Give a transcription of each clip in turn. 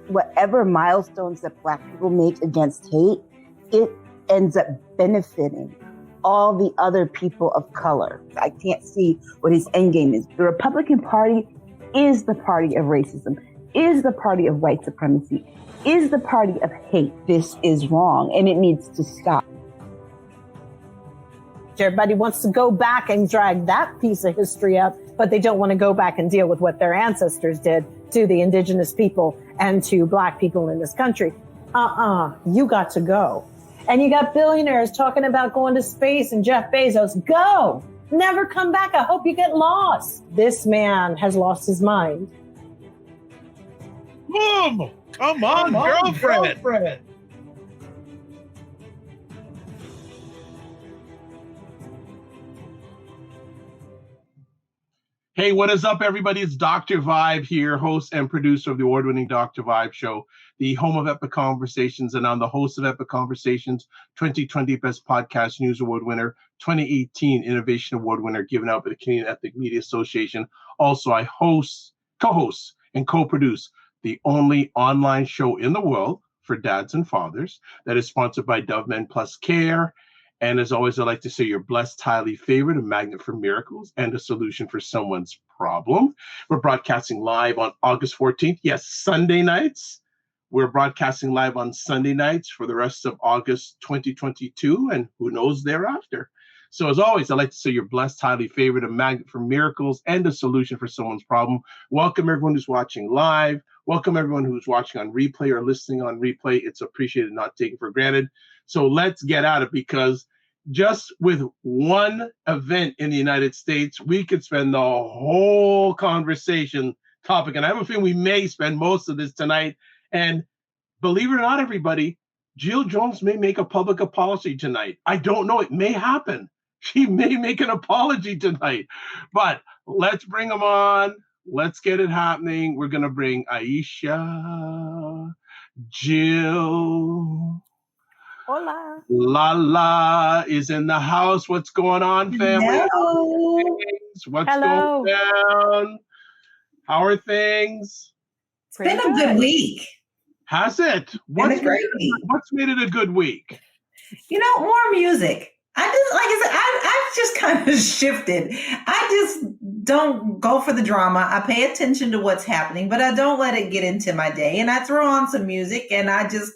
whatever milestones that Black people make against hate, it ends up benefiting all the other people of color. I can't see what his end game is. The Republican Party is the party of racism, is the party of white supremacy, is the party of hate. This is wrong, and it needs to stop. Everybody wants to go back and drag that piece of history up, but they don't want to go back and deal with what their ancestors did to the indigenous people and to Black people in this country. You got to go. And you got billionaires talking about going to space and Jeff Bezos, go, never come back. I hope you get lost. This man has lost his mind. Boom! Come on, girlfriend. Hey, what is up, everybody? It's Dr. Vibe here, host and producer of the award-winning Dr. Vibe Show, the home of Epic Conversations, and I'm the host of Epic Conversations, 2020 Best Podcast News Award winner, 2018 Innovation Award winner, given out by the Canadian Ethnic Media Association. Also, I co-host, and co-produce the only online show in the world for dads and fathers that is sponsored by Dove Men Plus Care. And as always, I'd like to say you're blessed, highly favored, a magnet for miracles, and a solution for someone's problem. We're broadcasting live on August 14th. Yes, Sunday nights. We're broadcasting live on Sunday nights for the rest of August 2022, and who knows thereafter. So as always, I'd like to say you're blessed, highly favored, a magnet for miracles, and a solution for someone's problem. Welcome everyone who's watching live. Welcome everyone who's watching on replay or listening on replay. It's appreciated, not taken for granted. So let's get at it, because just with one event in the United States, we could spend the whole conversation topic. And I have a feeling we may spend most of this tonight. And believe it or not, everybody, Jill Jones may make a public apology tonight. I don't know. It may happen. She may make an apology tonight. But let's bring them on. Let's get it happening. We're going to bring Aisha, Jill. Hola. Lala is in the house. What's going on, family? Hello. What's going down? How are things? It's been a good week. Has it? What's made it a good week? You know, more music. I've just kind of shifted. I just don't go for the drama. I pay attention to what's happening, but I don't let it get into my day. And I throw on some music and I just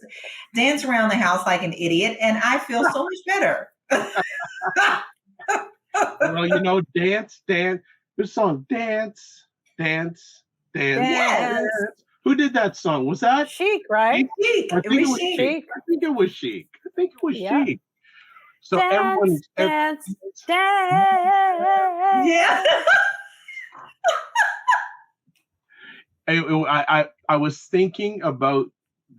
dance around the house like an idiot. And I feel so much better. Well, you know, dance. There's a song, dance. Yes. Who did that song? Was that Chic, right? Chic. I think it was Chic. Chic. So dance. Yeah. I was thinking about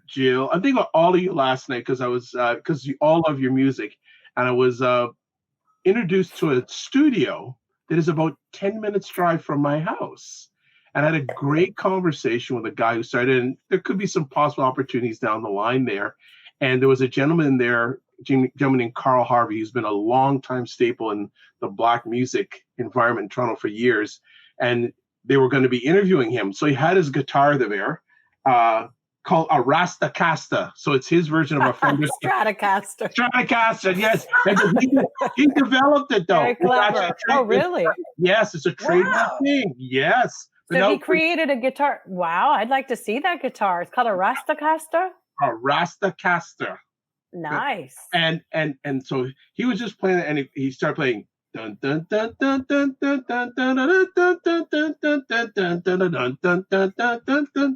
Jill. I think about all of you last night because you all love your music, and I was introduced to a studio that is about 10 minutes drive from my house. And I had a great conversation with a guy who started, and there could be some possible opportunities down the line there. And there was a gentleman there, named Carl Harvey, who's been a long-time staple in the Black music environment in Toronto for years. And they were going to be interviewing him. So he had his guitar there called a Rastacasta. So it's his version of a Fender Stratocaster. Stratocaster, yes. And he developed it, though. Very clever. Oh, really? Yes, it's a trademark thing. Yes. So he created a guitar. Wow, I'd like to see that guitar. It's called a Rastacasta? A Rastacasta. Nice. And so he was just playing it, and he started playing dun dun dun dun dun dun dun dun dun dun dun dun dun dun dun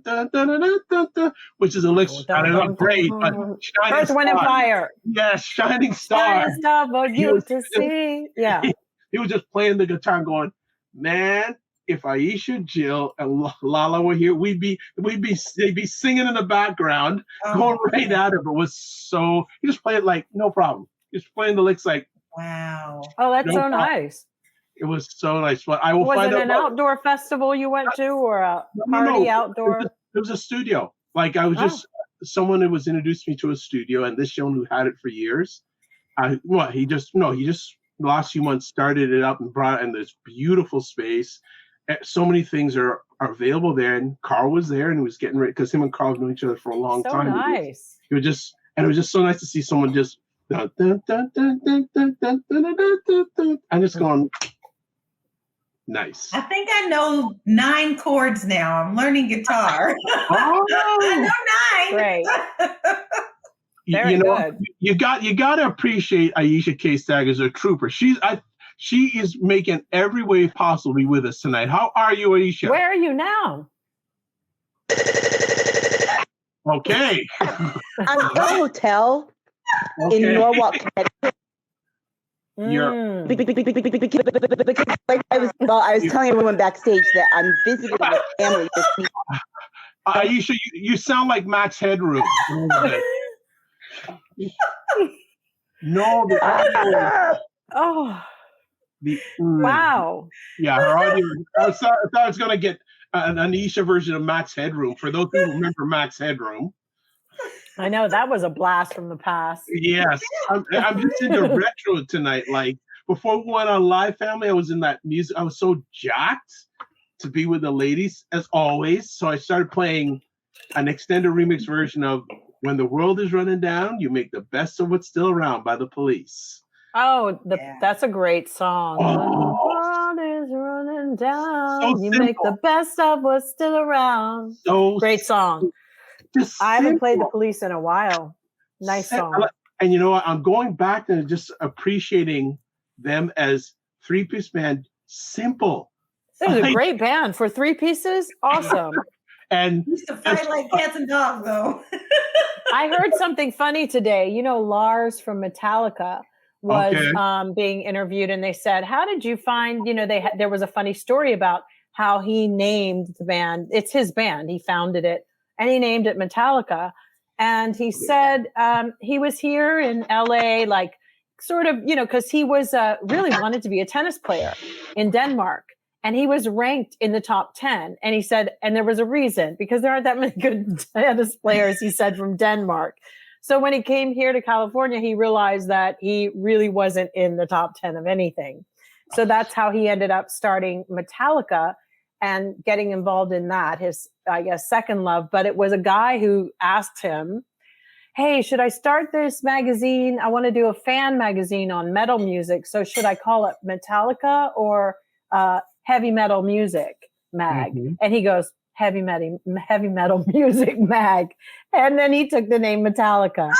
dun dun dun dun, which is a lick. I don't know, great, but Earth, Wind, and Fire. Yes, Shining Star. Shining Star for you to see. Yeah. He was just playing the guitar and going, man, if Aisha, Jill, and Lala were here, they'd be singing in the background, going right at it. But it was so, you just play it like no problem. Just playing the licks like, wow. Oh, that's so nice. It was so nice. But I will was find it out an outdoor festival you went to, or a party outdoor? It was a studio. Like I was just someone who was introduced me to a studio, and this gentleman who had it for years. He just the last few months started it up and brought it in this beautiful space. So many things are are available there, and Carl was there, and he was getting ready because him and Carl have known each other for a long time. Nice. It was just so nice to see someone just and just going nice. I think I know 9 chords now. I'm learning guitar. Oh, I know 9. Great. Very you know, good. you got to appreciate Aisha K. Staggers, a trooper. She is making every way possible to be with us tonight. How are you, Aisha? Where are you now? Okay. I'm in a hotel in Norwalk, Connecticut. I was telling everyone backstage that I'm visiting with family this week. Aisha, you sound like Max Headroom. No, Wow. Yeah, her audio. I thought I was going to get an Aisha version of Max Headroom. For those who remember Max Headroom. I know that was a blast from the past. Yes, I'm just into retro tonight. Like before we went on live, family, I was in that music. I was so jacked to be with the ladies as always. So I started playing an extended remix version of "When the World Is Running Down, You Make the Best of What's Still Around" by the Police. Oh, that's a great song. Oh. When the world is running down, So you simple. make the best of what's still around. So Great song. I haven't played the Police in a while. Nice song. And you know what? I'm going back and just appreciating them as 3-piece band. Simple. It was a great band for 3 pieces. Awesome. And used to fight like cats and dogs, though. I heard something funny today. You know, Lars from Metallica was being interviewed, and they said, "How did you find?" You know, there was a funny story about how he named the band. It's his band. He founded it, and he named it Metallica. And he said he was here in LA, like sort of, you know, because he was really wanted to be a tennis player in Denmark. And he was ranked in the top 10. And he said, and there was a reason, because there aren't that many good tennis players, he said, from Denmark. So when he came here to California, he realized that he really wasn't in the top 10 of anything. So that's how he ended up starting Metallica and getting involved in that, his, I guess, second love. But it was a guy who asked him, "Hey, should I start this magazine? I want to do a fan magazine on metal music. So should I call it Metallica or Heavy Metal Music Mag?" Mm-hmm. And he goes, Heavy Metal Music Mag. And then he took the name Metallica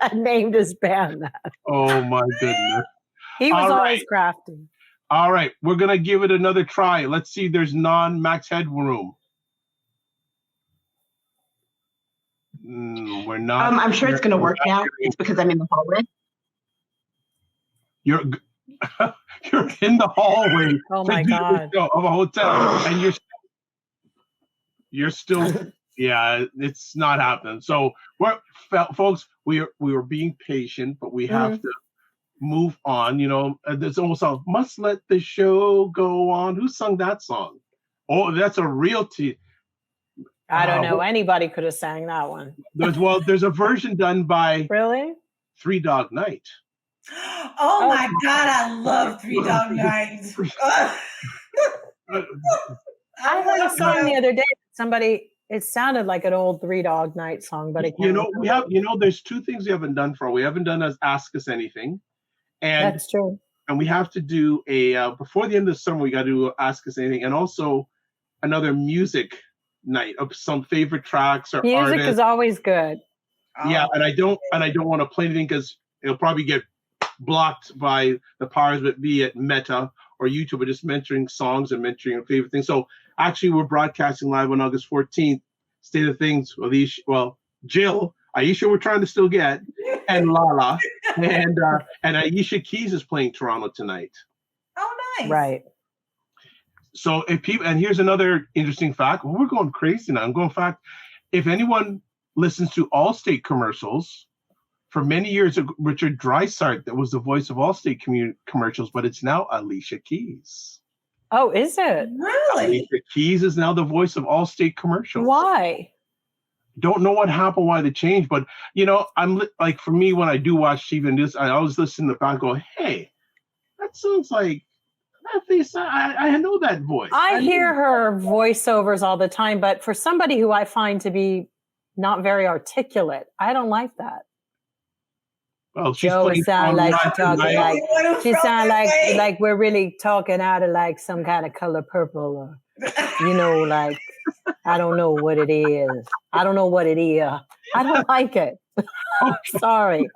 and named his band that. oh my goodness. He was All always right. crafty. All right, we're gonna give it another try. Let's see. There's non-Max Headroom. We're not. I'm sure it's going to work now. It's because I'm in the hallway. You're in the hallway. Oh my God. Of a hotel, and you're still. Yeah, it's not happening. So folks, we were being patient, but we have to move on. You know, there's almost a "Must Let the Show Go On." Who sung that song? Oh, that's a real I don't know. Anybody could have sang that one. There's a version done by Really? Three Dog Night. Oh my God, I love Three Dog Night. I heard a song the other day. It sounded like an old Three Dog Night song, but it there's 2 things we haven't done for. We haven't done as Ask Us Anything, and that's true. And we have to do a before the end of the summer. We got to do Ask Us Anything, and also another music night of some favorite tracks or music artists. is always good. Yeah, and I don't want to play anything because it'll probably get blocked by the powers that be at Meta or YouTube. But just mentioning songs and mentioning your favorite things. So actually, we're broadcasting live on August 14th. State of Things with Jill, Aisha, we're trying to still get, and Lala, and Aisha Keys is playing Toronto tonight. Oh, nice. Right. So and here's another interesting fact. Well, we're going crazy now. I'm going fact. If anyone listens to Allstate commercials, for many years, Richard Drysart, that was the voice of Allstate commercials, but it's now Alicia Keys. Oh, is it? Really? Alicia Keys is now the voice of Allstate commercials. Why? Don't know what happened, why they changed, but I'm like, for me, when I do watch TV and this, I always listen to the back and go, "Hey, that sounds like At least I know that voice. I hear her voiceovers all the time, but for somebody who I find to be not very articulate, I don't like that. Well, she's Joe playing sound like she songwriter, talking right? like she sound like we're really talking out of like some kind of Color Purple, or like I don't know what it is. I don't know what it is. I don't like it. Sorry.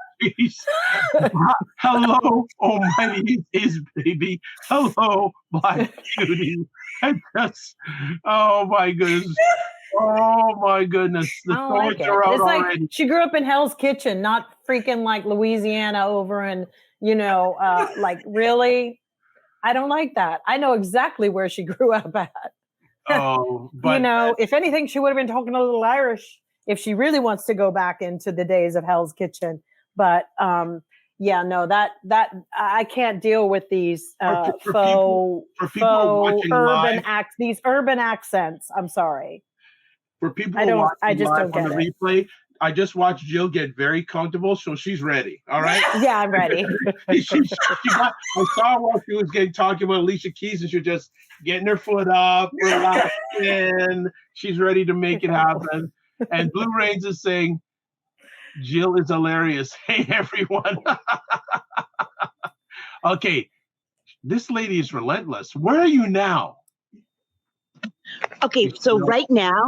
Hello, oh my name is baby. Hello, Black Beauty. Oh my goodness. Oh my goodness. The like thoughts are out it's like already. she grew up in Hell's Kitchen, not freaking like Louisiana over in, like really. I don't like that. I know exactly where she grew up at. Oh, but if anything, she would have been talking a little Irish if she really wants to go back into the days of Hell's Kitchen. But that I can't deal with these faux urban these urban accents. I'm sorry. For people I just don't get on the replay, I just watched Jill get very comfortable, so she's ready. All right. Yeah, I'm ready. I saw while she was talking about Alicia Keys, and she's just getting her foot up, relaxing. She's ready to make it happen. And Blue Rains is saying, Jill is hilarious. Hey, everyone. Okay. This lady is relentless. Where are you now? Okay, so right now,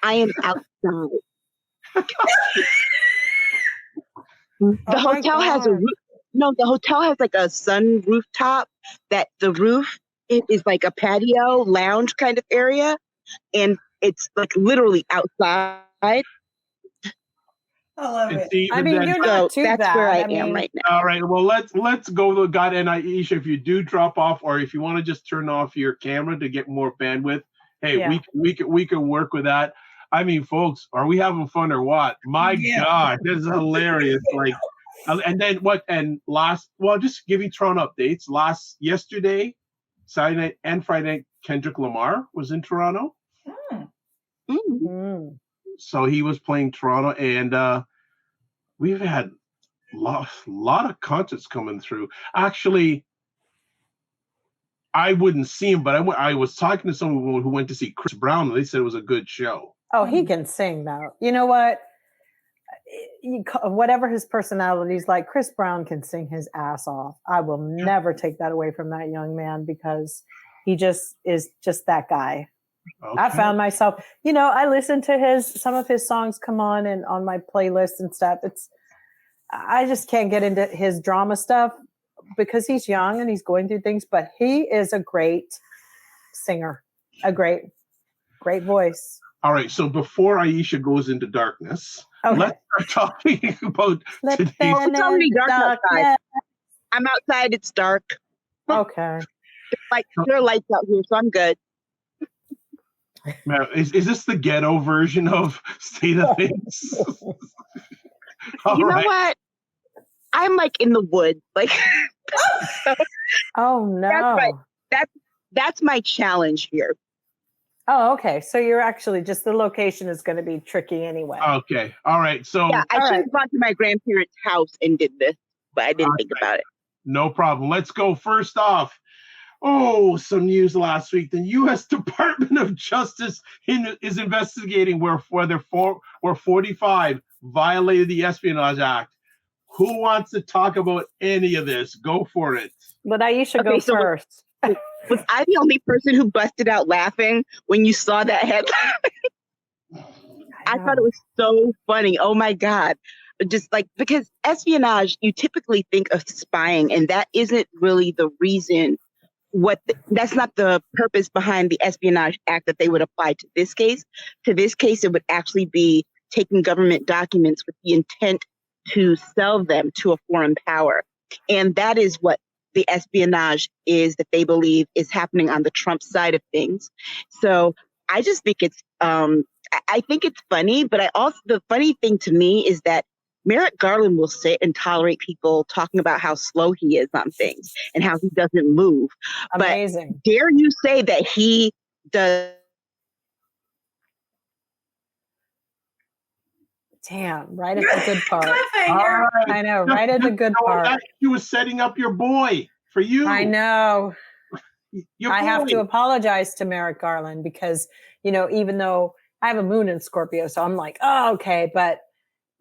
I am outside. The hotel has a roof. No, the hotel has like a sun rooftop that the roof is like a patio lounge kind of area. And it's like literally outside. I love it. I mean, you're not too that's bad. where I am right now. All right. Well, let's go to God. And Aisha, if you do drop off, or if you want to just turn off your camera to get more bandwidth, hey, Yeah. we can work with that. I mean, folks, are we having fun or what? My God, this is hilarious. Like, and then what? And just giving Toronto updates. Yesterday, Saturday night and Friday night, Kendrick Lamar was in Toronto. Mm. So he was playing Toronto, and we've had lot of concerts coming through. Actually, I wouldn't see him, but I was talking to someone who went to see Chris Brown, and they said it was a good show. Oh, he can sing though. You know what? Whatever his personality is like, Chris Brown can sing his ass off. I will never take that away from that young man, because he just is just that guy. Okay. I found myself, I listen to some of his songs come on and on my playlist and stuff. I just can't get into his drama stuff because he's young and he's going through things, but he is a great singer, a great voice. All right. So before Aisha goes into darkness, let's start talking about today's. It's already dark outside. I'm outside. It's dark. Okay. There are lights out here, so I'm good. Now, is this the ghetto version of State of Things? You know what? I'm like in the woods. Like, oh no. That's my challenge here. Oh, okay. So you're actually just the location is going to be tricky anyway. Okay. All right. So yeah, I should have gone to my grandparents' house and did this, but I didn't think about it. No problem. Let's go. First off, some news last week. The U.S. Department of Justice is investigating whether 45 violated the Espionage Act. Who wants to talk about any of this? Go for it. But Aisha go first. Was I the only person who busted out laughing when you saw that headline? I thought it was so funny. Oh my God. Just like, because espionage, you typically think of spying, and that isn't really the reason. That's not the purpose behind the Espionage Act that they would apply to this case. To this case, it would actually be taking government documents with the intent to sell them to a foreign power. And that is what the espionage is that they believe is happening on the Trump side of things. So I just think it's, I think it's funny, but the funny thing to me is that Merrick Garland will sit and tolerate people talking about how slow he is on things and how he doesn't move. Amazing. But dare you say that he does? Damn, right at the good part. I know, right at the good part. You was setting up your boy for you. I know. I have to apologize to Merrick Garland because, even though I have a moon in Scorpio, so I'm like, oh, okay, but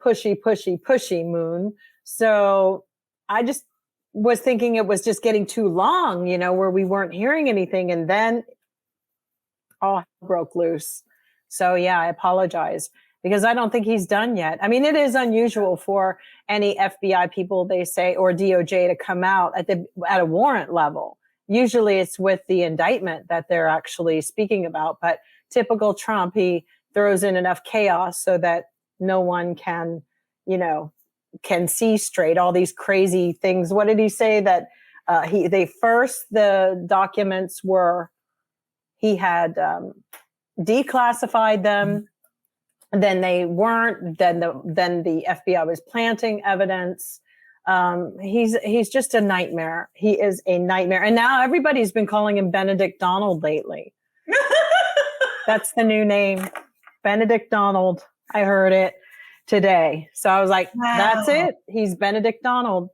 pushy moon. So I just was thinking it was just getting too long, where we weren't hearing anything. And then all broke loose. So yeah, I apologize because I don't think he's done yet. I mean, it is unusual for any FBI people, they say, or DOJ to come out at a warrant level. Usually it's with the indictment that they're actually speaking about, but typical Trump, he throws in enough chaos so that no one can see straight all these crazy things. What did he say that the documents were, he had declassified them, then they weren't, then the FBI was planting evidence. He's just a nightmare. He is a nightmare. And now everybody's been calling him Benedict Donald lately. That's the new name, Benedict Donald. I heard it today. So I was like, wow. That's it. He's Benedict Donald.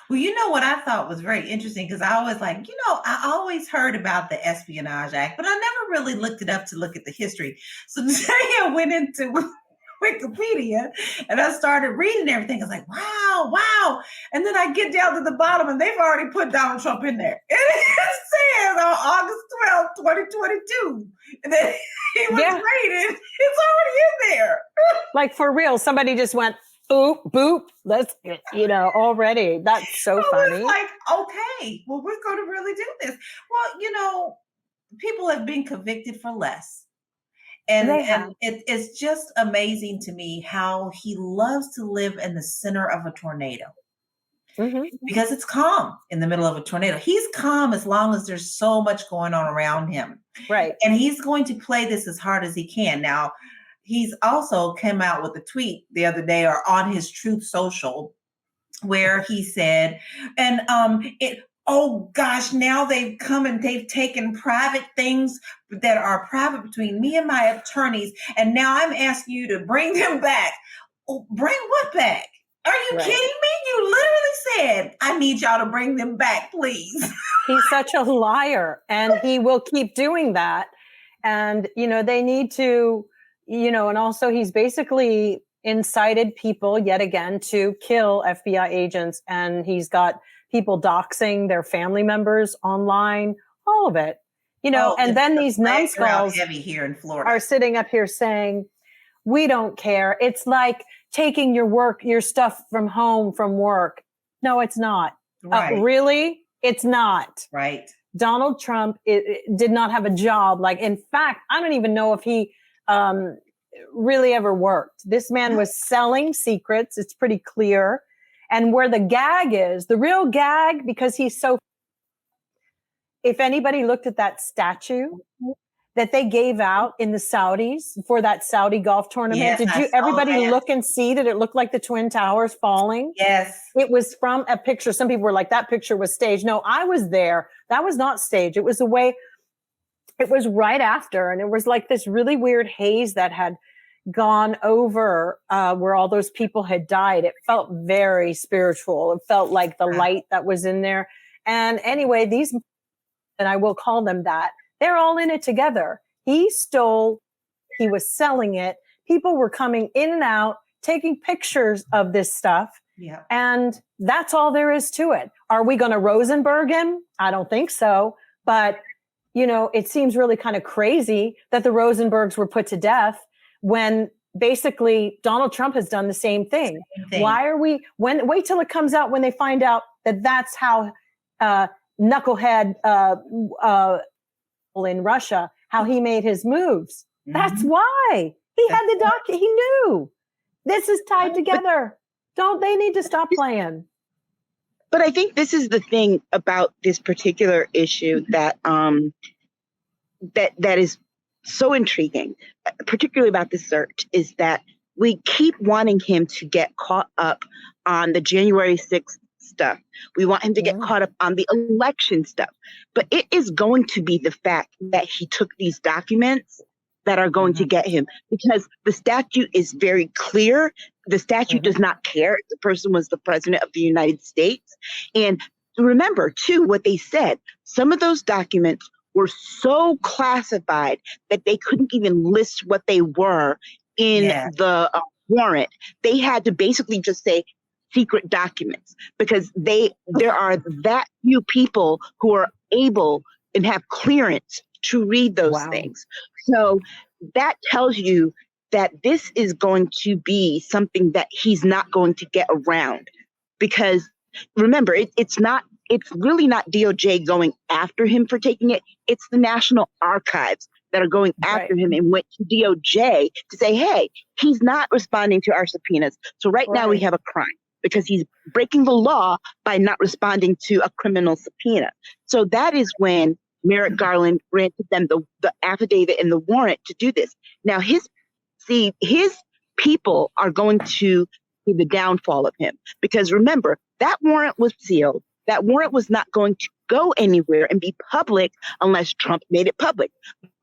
Well, what I thought was very interesting, because I was like, I always heard about the Espionage Act, but I never really looked it up to look at the history. So today I went into Wikipedia and I started reading everything. I was like, wow. And then I get down to the bottom and they've already put Donald Trump in there. And it says on August 12th, 2022, that he was raided. It's already in there. Like for real, somebody just went, boop, let's, already. That's so funny. It's like, okay, well, we're going to really do this. Well, people have been convicted for less. And it's just amazing to me how he loves to live in the center of a tornado. Mm-hmm. Because it's calm in the middle of a tornado. He's calm as long as there's so much going on around him. Right. And he's going to play this as hard as he can. Now, he's also come out with a tweet the other day, or on his Truth Social, where he said, oh gosh, now they've come and they've taken private things that are private between me and my attorneys, and now I'm asking you to bring them back. Oh, bring what back? Are you kidding me? You literally said, I need y'all to bring them back, please. He's such a liar, and he will keep doing that. And, they need to, and also he's basically incited people yet again to kill FBI agents. And he's got people doxing their family members online, all of it, and then these numbskulls heavy here in Florida are sitting up here saying, we don't care. It's like taking your stuff from home, from work. No, it's not. Right. Really? It's not. Right. Donald Trump did not have a job. In fact, I don't even know if he really ever worked. This man was selling secrets. It's pretty clear. And where the gag is, the real gag, because he's so, if anybody looked at that statue that they gave out in the Saudis for that Saudi golf tournament, yes, did everybody look and see that it looked like the Twin Towers falling? Yes. It was from a picture. Some people were like, that picture was staged. No, I was there. That was not staged. It was the way, it was right after. And it was like this really weird haze that had gone over where all those people had died. It felt very spiritual. It felt like the light that was in there. And anyway, these, and I will call them that, they're all in it together. He was selling it. People were coming in and out, taking pictures of this stuff. Yeah. And that's all there is to it. Are we going to Rosenberg him? I don't think so. But, it seems really kind of crazy that the Rosenbergs were put to death when basically Donald Trump has done the same thing. Why are we, wait till it comes out when they find out that that's how knucklehead in Russia, how he made his moves. Mm-hmm. That's why he had the document. He knew this is tied together. They need to stop playing. But I think this is the thing about this particular issue that is so intriguing, particularly about this search, is that we keep wanting him to get caught up on the January 6th stuff. We want him to get caught up on the election stuff. But it is going to be the fact that he took these documents that are going to get him, because the statute is very clear. The statute does not care if the person was the president of the United States. And remember, too, what they said. Some of those documents were so classified that they couldn't even list what they were in the warrant. They had to basically just say secret documents because there are that few people who are able and have clearance to read those things. So that tells you that this is going to be something that he's not going to get around, because remember, it's really not DOJ going after him for taking it. It's the National Archives that are going after him and went to DOJ to say, hey, he's not responding to our subpoenas. So right now we have a crime because he's breaking the law by not responding to a criminal subpoena. So that is when Merrick Garland granted them the affidavit and the warrant to do this. Now his people are going to see the downfall of him, because remember, that warrant was sealed. That warrant was not going to go anywhere and be public unless Trump made it public.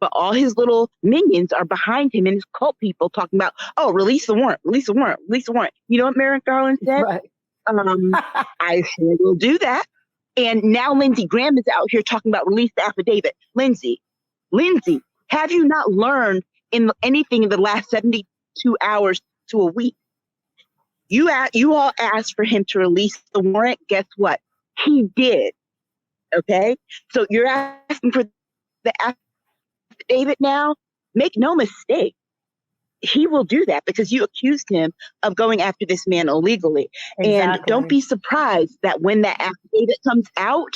But all his little minions are behind him and his cult people talking about, oh, release the warrant, release the warrant, release the warrant. You know what Merrick Garland said? I sure will do that. And now Lindsey Graham is out here talking about release the affidavit. Lindsey, have you not learned anything in the last 72 hours to a week? You all asked for him to release the warrant. Guess what? He did. Okay? So you're asking for the affidavit now? Make no mistake. He will do that because you accused him of going after this man illegally. Exactly. And don't be surprised that when that affidavit comes out,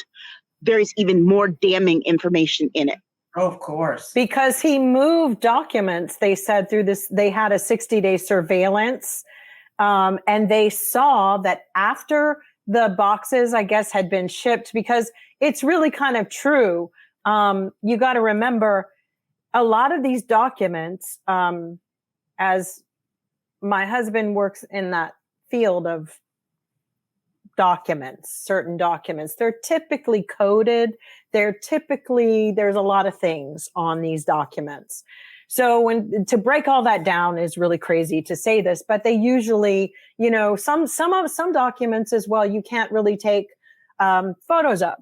there is even more damning information in it. Oh, of course. Because he moved documents, they said, through this, they had a 60-day surveillance. And they saw that after the boxes, I guess, had been shipped, because it's really kind of true. You got to remember, a lot of these documents, as my husband works in that field of documents, certain documents, they're typically coded. There's a lot of things on these documents. So to break all that down is really crazy to say this, but they usually, some documents as well, you can't really take photos of.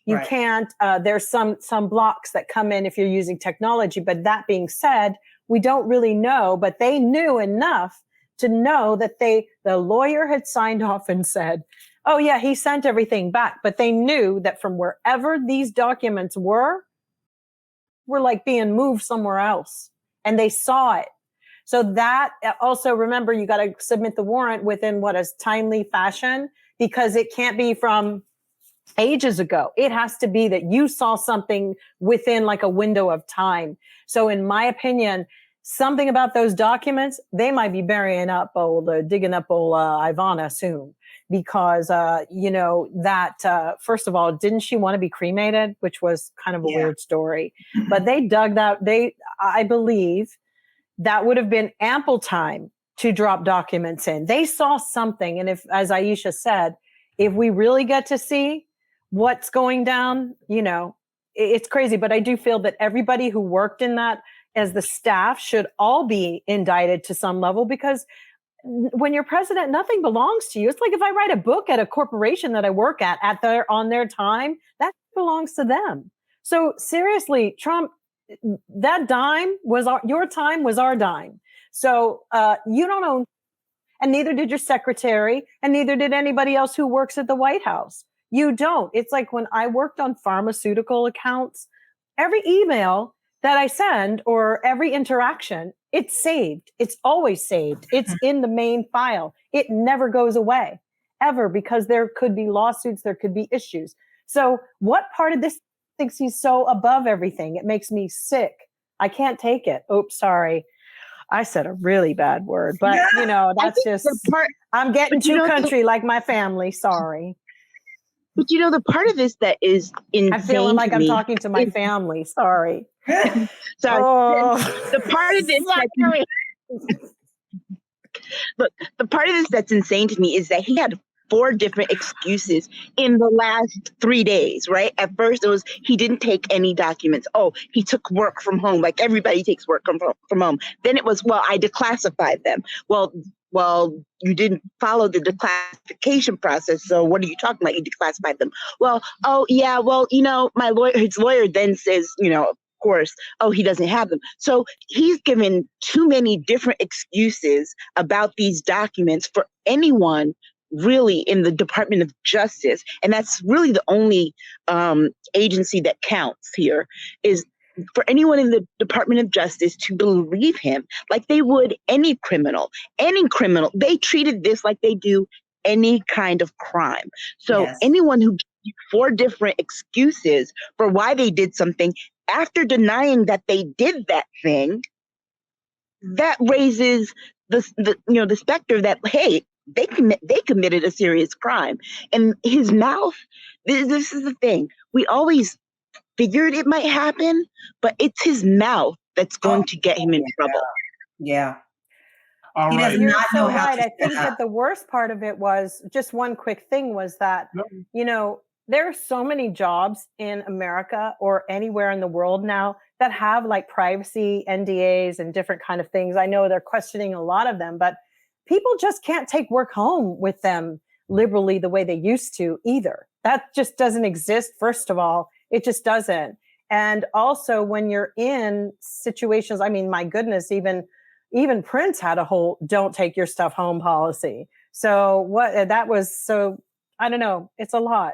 You can't, there's some blocks that come in if you're using technology. But that being said, we don't really know, but they knew enough to know that the lawyer had signed off and said, oh yeah, he sent everything back. But they knew that from wherever these documents were like being moved somewhere else. And they saw it. So that also, remember, you got to submit the warrant within a timely fashion, because it can't be from ages ago. It has to be that you saw something within like a window of time. So in my opinion, something about those documents, they might be digging up old Ivana soon. Because, first of all, didn't she want to be cremated? Which was kind of a weird story. But they dug that. I believe that would have been ample time to drop documents in. They saw something. And if, as Aisha said, if we really get to see what's going down, it's crazy. But I do feel that everybody who worked in that as the staff should all be indicted to some level, because when you're president, nothing belongs to you. It's like if I write a book at a corporation that I work at on their time, that belongs to them. So seriously, Trump, that dime was your time was our dime. So you don't own, and neither did your secretary, and neither did anybody else who works at the White House. You don't. It's like when I worked on pharmaceutical accounts, every email that I send or every interaction, it's saved. It's always saved. It's in the main file. It never goes away, ever, because there could be lawsuits, there could be issues. So what part of this thinks he's so above everything? It makes me sick. I can't take it. Oops, sorry. I said a really bad word, but that's just, I'm getting too country like my family. Sorry. But the part of this that is insane. I'm feeling like I'm talking to my family. Sorry. Sorry. The part of this the part of this that's insane to me is that he had 4 different excuses in the last 3 days, right? At first it was he didn't take any documents. Oh, he took work from home, like everybody takes work from home. Then it was, well, I declassified them. Well, well, you didn't follow the declassification process. So what are you talking about? You declassified them. Well, oh yeah, well, his lawyer then says, of course, oh, he doesn't have them. So he's given too many different excuses about these documents for anyone really in the Department of Justice. And that's really the only agency that counts here, is for anyone in the Department of Justice to believe him like they would any criminal. They treated this like they do any kind of crime. So anyone who gives you 4 different excuses for why they did something after denying that they did that thing, that raises the specter that, hey, they committed a serious crime. And his mouth, this is the thing. We always figured it might happen, but it's his mouth that's going to get him in trouble. Yeah. All he right. does not know how right. to I think that the worst part of it was just one quick thing was that, there are so many jobs in America or anywhere in the world now that have like privacy NDAs and different kind of things. I know they're questioning a lot of them, but people just can't take work home with them liberally the way they used to either. That just doesn't exist. First of all, it just doesn't. And also when you're in situations, I mean, my goodness, even Prince had a whole don't take your stuff home policy. So I don't know. It's a lot.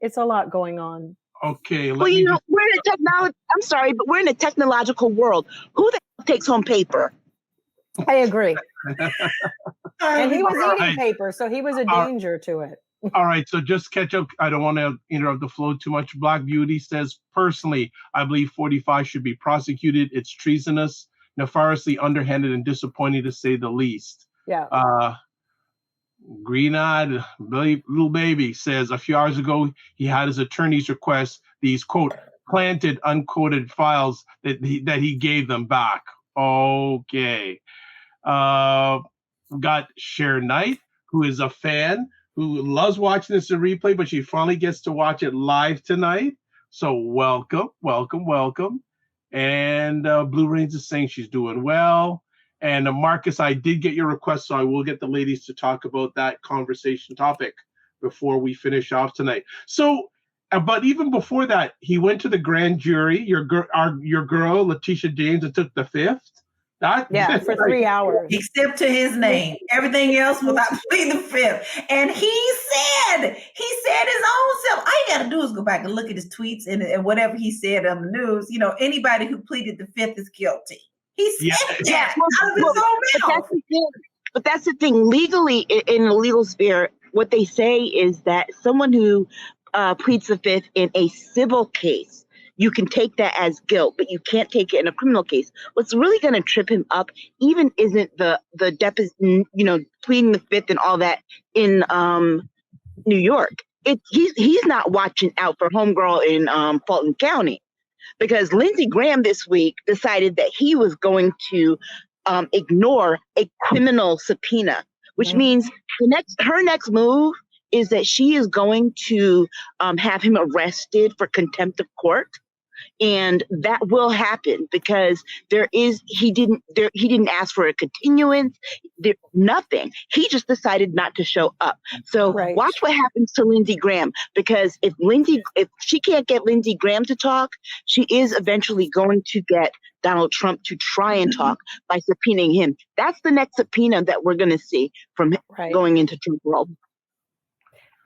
It's a lot going on. Okay. Well, we're in a technology. I'm sorry, but we're in a technological world. Who the hell takes home paper? I agree. And he was eating paper, so he was a danger to it. All right, so just catch up. I don't want to interrupt the flow too much. Black Beauty says, personally, I believe 45 should be prosecuted. It's treasonous, nefariously underhanded, and disappointing to say the least. Yeah. Green-eyed little baby says a few hours ago he had his attorneys request these, quote, planted, unquoted files that he gave them back. Okay. Got Cher Knight, who is a fan, who loves watching this in replay, but she finally gets to watch it live tonight. So welcome. And Blue Rains is saying she's doing well. And Marcus, I did get your request, so I will get the ladies to talk about that conversation topic before we finish off tonight. So, but even before that, he went to the grand jury. Your girl, Letitia James, and took the 5th. For 3 hours. Except to his name. Everything else was I plead the 5th. And he said his own self. All you got to do is go back and look at his tweets and whatever he said on the news. Anybody who pleaded the 5th is guilty. He said that out of his own mouth. But that's the thing. Legally, in the legal sphere, what they say is that someone who pleads the 5th in a civil case, you can take that as guilt, but you can't take it in a criminal case. What's really going to trip him up even isn't the pleading the 5th and all that in New York. He's not watching out for homegirl in Fulton County, because Lindsey Graham this week decided that he was going to ignore a criminal subpoena, which means her next move is that she is going to have him arrested for contempt of court. And that will happen because he didn't ask for a continuance, nothing. He just decided not to show up. So watch what happens to Lindsey Graham, because if she can't get Lindsey Graham to talk, she is eventually going to get Donald Trump to try and talk by subpoenaing him. That's the next subpoena that we're going to see from going into Trump world.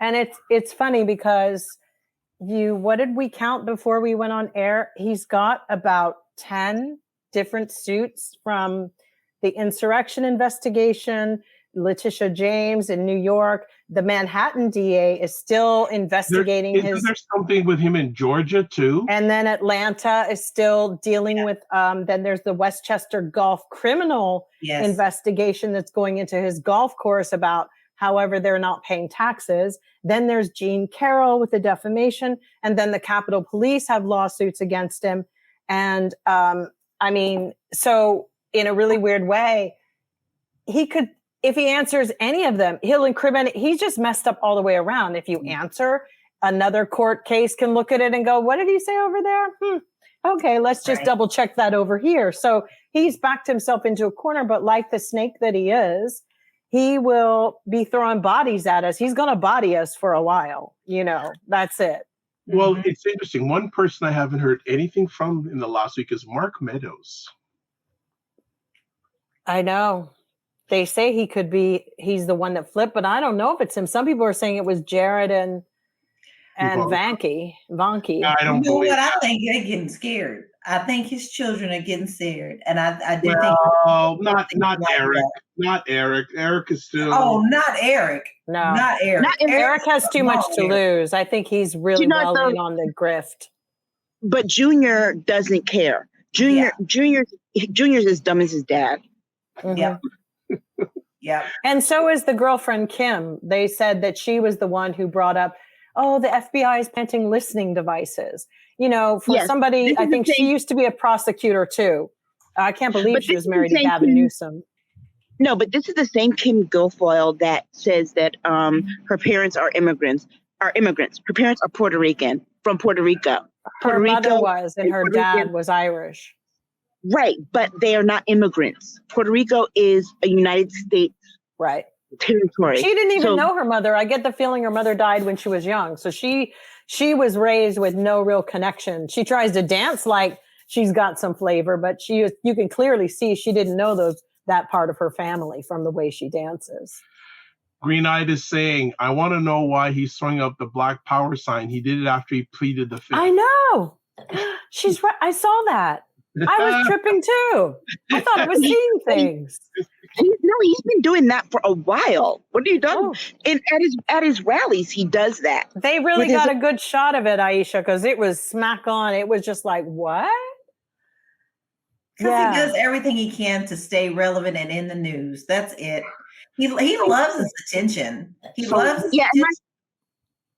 And it's funny because what did we count before we went on air? He's got about 10 different suits from the insurrection investigation, Letitia James in New York. The Manhattan DA is still investigating Isn't there something with him in Georgia too? And then Atlanta is still dealing with, then there's the Westchester golf criminal investigation that's going into his golf course about however they're not paying taxes. Then there's Jean Carroll with the defamation. And then the Capitol Police have lawsuits against him. And so in a really weird way, he could, if he answers any of them, he'll incriminate. He's just messed up all the way around. If you answer, another court case can look at it and go, what did he say over there? Okay, let's just double check that over here. So he's backed himself into a corner, but like the snake that he is, he will be throwing bodies at us. He's going to body us for a while. That's it. Well, it's interesting. One person I haven't heard anything from in the last week is Mark Meadows. I know. They say he's the one that flipped, but I don't know if it's him. Some people are saying it was Jared and Vanke. I don't know believe what? that. I think they're getting scared. I think his children are getting scared. And I do think. Well, not Eric. Not Eric. Eric is still. Oh, not Eric. No. Not Eric. Eric has too much to lose. I think he's really well in on the grift. But Junior doesn't care. Junior's as dumb as his dad. Mm-hmm. Yeah. Yeah. And so is the girlfriend, Kim. They said that she was the one who brought up, the FBI is planting listening devices. Somebody, I think she used to be a prosecutor too. I can't believe she was married to Gavin Newsom. No, but this is the same Kim Guilfoyle that says that her parents are immigrants. Her parents are Puerto Rican, from Puerto Rico. Her mother was, and her dad was Irish. Right, but they are not immigrants. Puerto Rico is a United States territory. She didn't even know her mother. I get the feeling her mother died when she was young. So she was raised with no real connection. She tries to dance like she's got some flavor, but you can clearly see she didn't know that part of her family from the way she dances. Green Eyed is saying, I want to know why he's throwing up the Black Power sign. He did it after he pleaded the Fifth. I know. She's right. I saw that. I was tripping too. I thought I was seeing things. He's been doing that for a while. What are you doing? And at his rallies, he does that. They really got a good shot of it, Aisha, because it was smack on. It was just like, what? Because he does everything he can to stay relevant and in the news. That's it. He loves his attention. He loves his attention.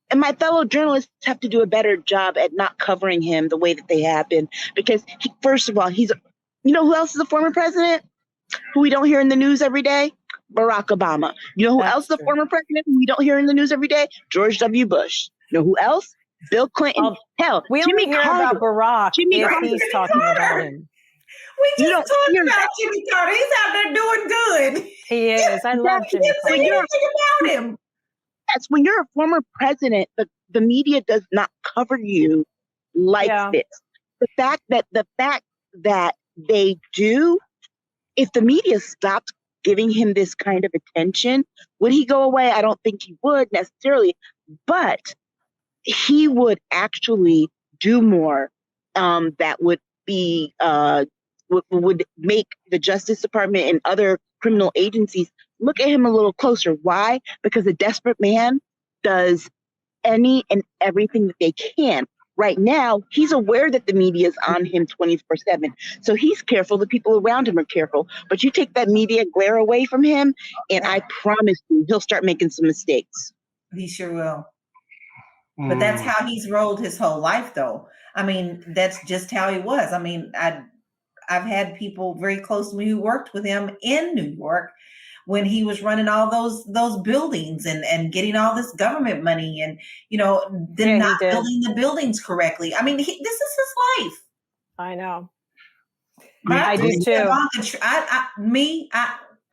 And my fellow journalists have to do a better job at not covering him the way that they have been. Because, first of all, who else is a former president who we don't hear in the news every day? Barack Obama. You know who else is a former president who we don't hear in the news every day? George W. Bush. You know who else? Bill Clinton. Hell, we Jimmy only hear Carter. about Barack if he's talking about him. We just talked about Jimmy Carter. He's out there doing good. He is. I love Jimmy Carter. Anything about him. That's when you're a former president, the media does not cover you like this. The fact that they do, if the media stopped giving him this kind of attention, would he go away? I don't think he would necessarily, but he would actually do more that would be would make the Justice Department and other criminal agencies look at him a little closer. Why? Because a desperate man does any and everything that they can. Right now, he's aware that the media is on him 24/7. So he's careful. The people around him are careful. But you take that media glare away from him, and I promise you, he'll start making some mistakes. He sure will. But that's how he's rolled his whole life, though. I mean, that's just how he was. I mean, I've had people very close to me who worked with him in New York when he was running all those buildings and getting all this government money and, then not building the buildings correctly. I mean, this is his life. I know. I do too.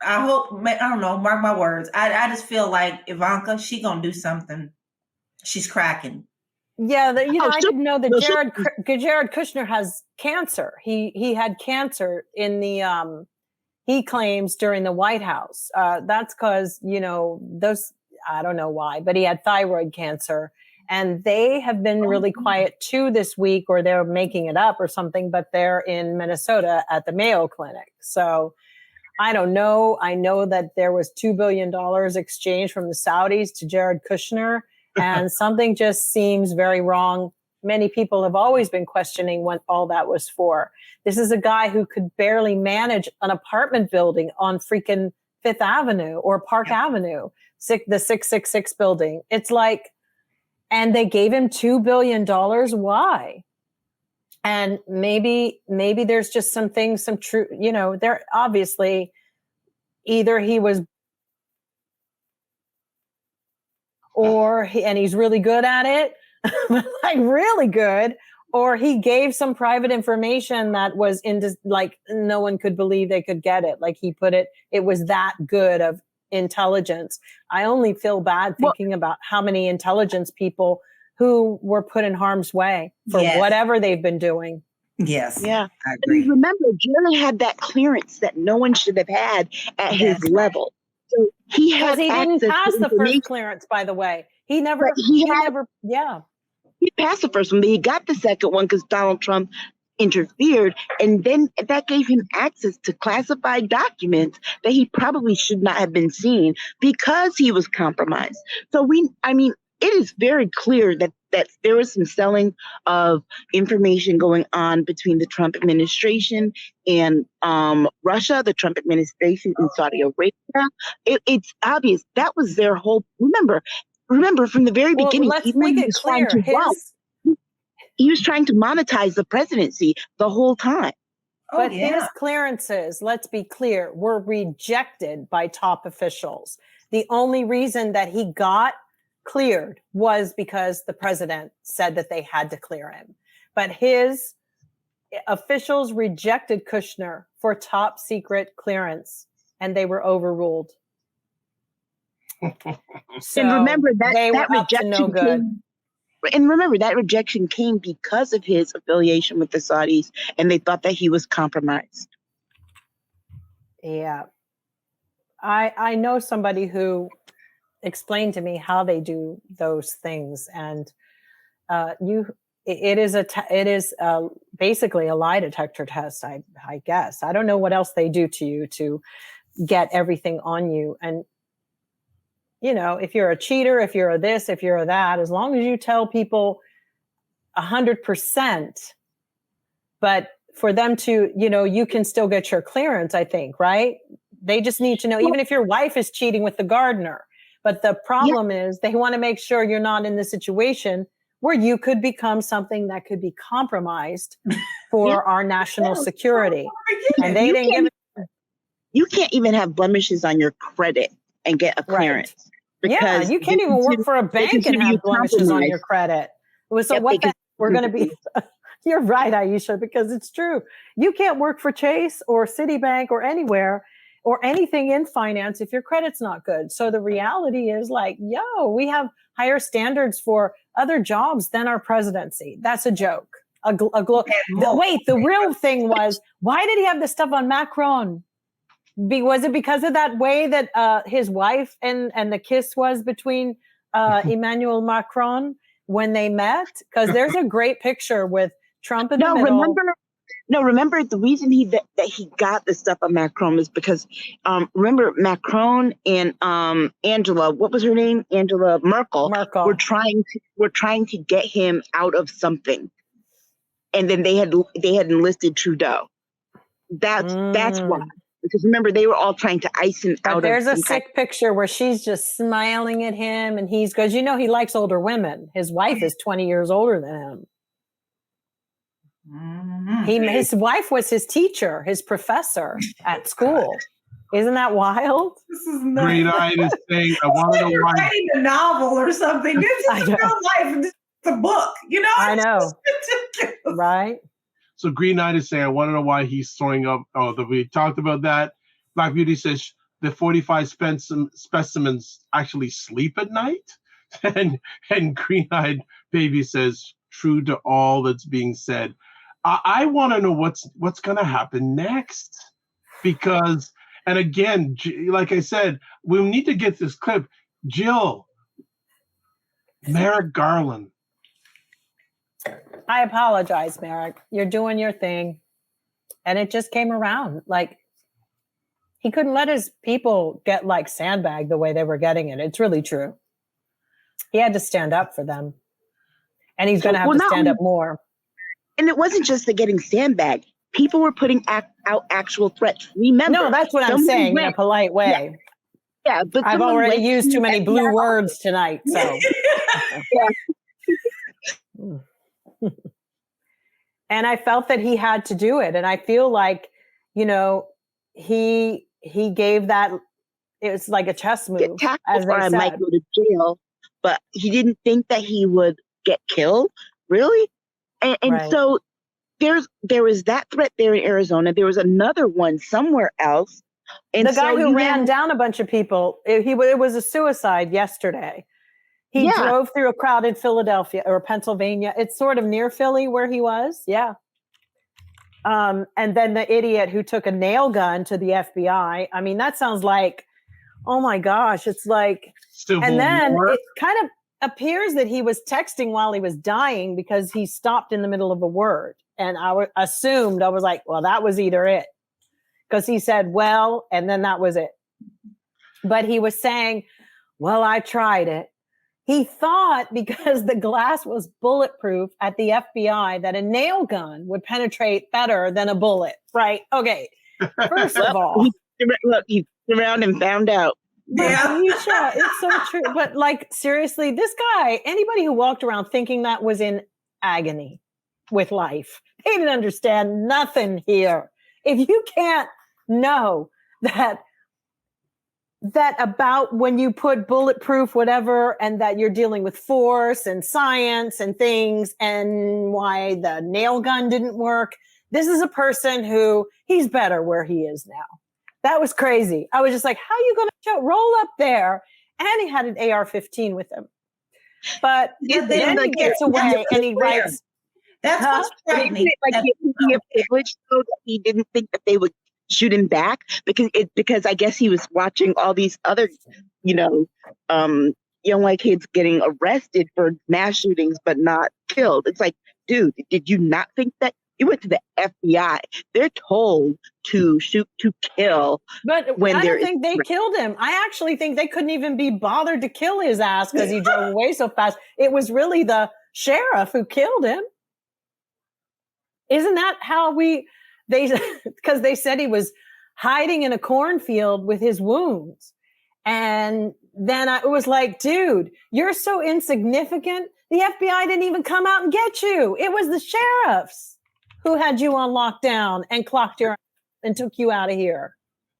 I hope, I don't know, mark my words. I just feel like Ivanka, she gonna do something. She's cracking. Yeah, I didn't know that Jared Kushner has cancer. He had cancer in the he claims during the White House. That's because those, I don't know why, but he had thyroid cancer, and they have been really quiet too this week, or they're making it up or something. But they're in Minnesota at the Mayo Clinic, so I don't know. I know that there was $2 billion exchanged from the Saudis to Jared Kushner. And something just seems very wrong. Many people have always been questioning what all that was for. This is a guy who could barely manage an apartment building on freaking Fifth Avenue or Park Avenue, the 666 building. It's like, and they gave him $2 billion. Why? And maybe there's just some things, some true, there obviously either he was and he's really good at it, like really good, or he gave some private information that was into, like, no one could believe they could get it. Like he put it was that good of intelligence. I only feel bad thinking about how many intelligence people who were put in harm's way for whatever they've been doing. Yes. Yeah. I agree. And remember, Jerry had that clearance that no one should have had at his level. So he had he didn't pass the information. first clearance, by the way. He never, He passed the first one, but he got the second one because Donald Trump interfered. And then that gave him access to classified documents that he probably should not have been seeing because he was compromised. So it is very clear that there was some selling of information going on between the Trump administration and Russia, the Trump administration in Saudi Arabia. It's obvious that was their whole. Remember from the very beginning. Let's make it clear. He was trying to monetize the presidency the whole time. But his clearances, let's be clear, were rejected by top officials. The only reason that he got cleared was because the president said that they had to clear him. But his officials rejected Kushner for top secret clearance, and they were overruled. So and remember that rejection no good. Came, and remember that rejection came because of his affiliation with the Saudis, and they thought that he was compromised. Yeah. I know somebody who explained to me how they do those things, and it is basically a lie detector test. I guess I don't know what else they do to you to get everything on you. And if you're a cheater, if you're a this, if you're a that, as long as you tell people 100%, but for them to, you can still get your clearance, I think, right? They just need to know, even if your wife is cheating with the gardener. But the problem is they want to make sure you're not in the situation where you could become something that could be compromised for our national security. And they didn't give it. You can't even have blemishes on your credit and get a clearance. Right. Yeah, you can't even work for a bank and have blemishes on your credit. So we're going to be, you're right, Aisha, because it's true. You can't work for Chase or Citibank or anywhere or anything in finance if your credit's not good. So the reality is we have higher standards for other jobs than our presidency. That's a joke. Wait, the real thing was, why did he have this stuff on Macron? Was it because of that way that his wife and the kiss was between Emmanuel Macron when they met? Because there's a great picture with Trump in the middle. Remember the reason that he got the stuff on Macron is because remember Macron and Angela, what was her name? Angela Merkel. Were trying to get him out of something, and then they had enlisted Trudeau. That's why. Because remember, they were all trying to ice him out. There's a sick picture where she's just smiling at him, and because he likes older women. His wife is 20 years older than him. His wife was his teacher, his professor at school. Isn't that wild? This is nuts. Green Eyed is saying, I want to know why. Writing a novel or something. This is real life. This is a book. I know. Right? So Green Eyed is saying, I want to know why he's throwing up. We talked about that. Black Beauty says the 45 specimens actually sleep at night. And Green Eyed Baby says, true to all that's being said. I want to know what's going to happen next. Because, and again, like I said, we need to get this clip. Jill, Merrick Garland. I apologize, Merrick. You're doing your thing. And it just came around. He couldn't let his people get sandbagged the way they were getting it. It's really true. He had to stand up for them. And he's going to have to stand up more. And it wasn't just the getting sandbagged. People were putting out actual threats. Remember. No, that's what I'm saying in a polite way. Yeah, but I've already used too many blue words tonight. So. And I felt that he had to do it. And I feel like, he gave that, it was like a chess move. As I might go to jail, but he didn't think that he would get killed. Really? And right. So there was that threat there in Arizona. There was another one somewhere else. And the guy so who you ran have- down a bunch of people, it was a suicide yesterday. He Yeah. drove through a crowded Philadelphia or Pennsylvania. It's sort of near Philly where he was. Yeah. And then the idiot who took a nail gun to the FBI. I mean, that sounds like, oh my gosh, it's like, Civil and then War. it kind of appears that he was texting while he was dying because he stopped in the middle of a word. And I was like, well, that was either it. Because he said, well, and then that was it. But he was saying, well, I tried it. He thought because the glass was bulletproof at the FBI that a nail gun would penetrate better than a bullet, right? Okay. First of all, he turned around and found out. Yeah. Aisha, it's so true. But like, seriously, this guy, anybody who walked around thinking that was in agony with life, they didn't understand nothing here. If you can't know that about when you put bulletproof whatever and that you're dealing with force and science and things and why the nail gun didn't work, this is a person who he's better where he is now. That was crazy. I was just like, how are you going to roll up there? And he had an AR-15 with him. But then he gets away and he writes. That's what's frightening. Like he a privilege so that he didn't think that they would shoot him back because I guess he was watching all these other, young white kids getting arrested for mass shootings but not killed. It's like, dude, did you not think that? You went to the FBI. They're told to shoot to kill. But I don't think they killed him. I actually think they couldn't even be bothered to kill his ass because he drove away so fast. It was really the sheriff who killed him. Isn't that how because they said he was hiding in a cornfield with his wounds. And then it was like, dude, you're so insignificant. The FBI didn't even come out and get you. It was the sheriffs who had you on lockdown and clocked your and took you out of here.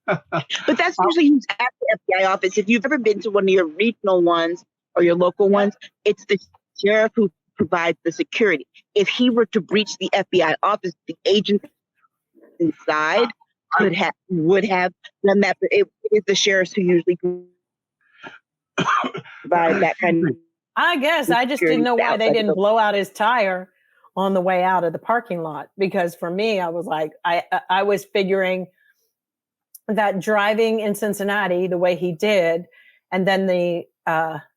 But that's usually who's at the FBI office. If you've ever been to one of your regional ones or your local ones, it's the sheriff who provides the security. If he were to breach the FBI office, the agents inside would have done that. But it is the sheriffs who usually provide that kind of. I guess I just didn't know why they didn't blow out his tire on the way out of the parking lot. Because for me, I was like, I was figuring that driving in Cincinnati the way he did, and then the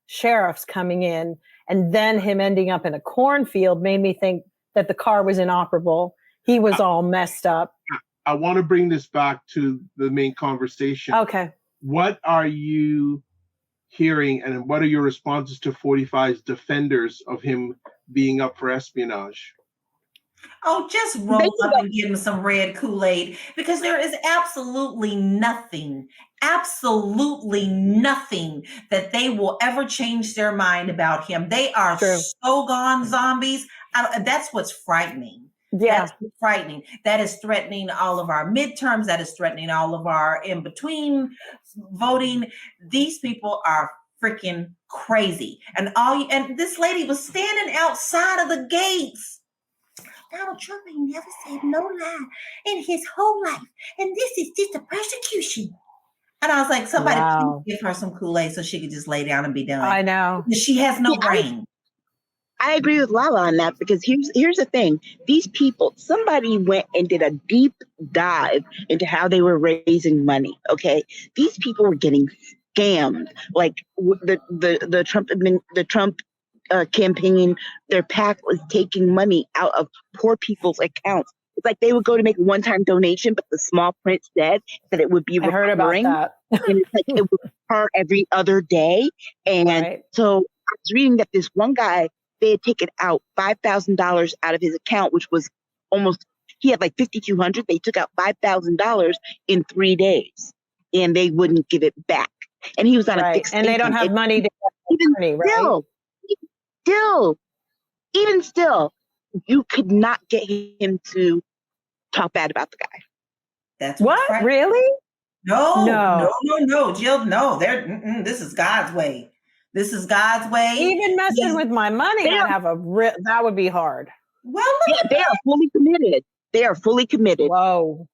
sheriffs coming in, and then him ending up in a cornfield made me think that the car was inoperable. He was all messed up. I want to bring this back to the main conversation. Okay. What are you hearing and what are your responses to 45's defenders of him being up for espionage? Oh, just roll up and give him some red Kool-Aid, because there is absolutely nothing that they will ever change their mind about him. They are so gone zombies. That's what's frightening. Yeah. That's frightening. That is threatening all of our midterms. That is threatening all of our in-between voting. These people are freaking crazy. And this lady was standing outside of the gates. Donald Trump ain't never said no lie in his whole life. And this is just a persecution. And I was like, somebody please give her some Kool-Aid so she could just lay down and be done. I know. She has no brain. I agree with Lala on that, because here's the thing. These people, somebody went and did a deep dive into how they were raising money. Okay. These people were getting scammed. Like the Trump campaign, their PAC was taking money out of poor people's accounts. It's like they would go to make a one-time donation, but the small print said that it would be recurring. I heard about that. And it's like it would recur every other day. And so I was reading that this one guy, they had taken out $5,000 out of his account, which was he had like $5,200. They took out $5,000 in 3 days, and they wouldn't give it back. And he was on a fixed and they don't have money to even money, even still, you could not get him to talk bad about the guy. That's what? Really? No, Jill. No, this is God's way. This is God's way. Even messing with my money, that would be hard. Well, they are fully committed. They are fully committed. Whoa.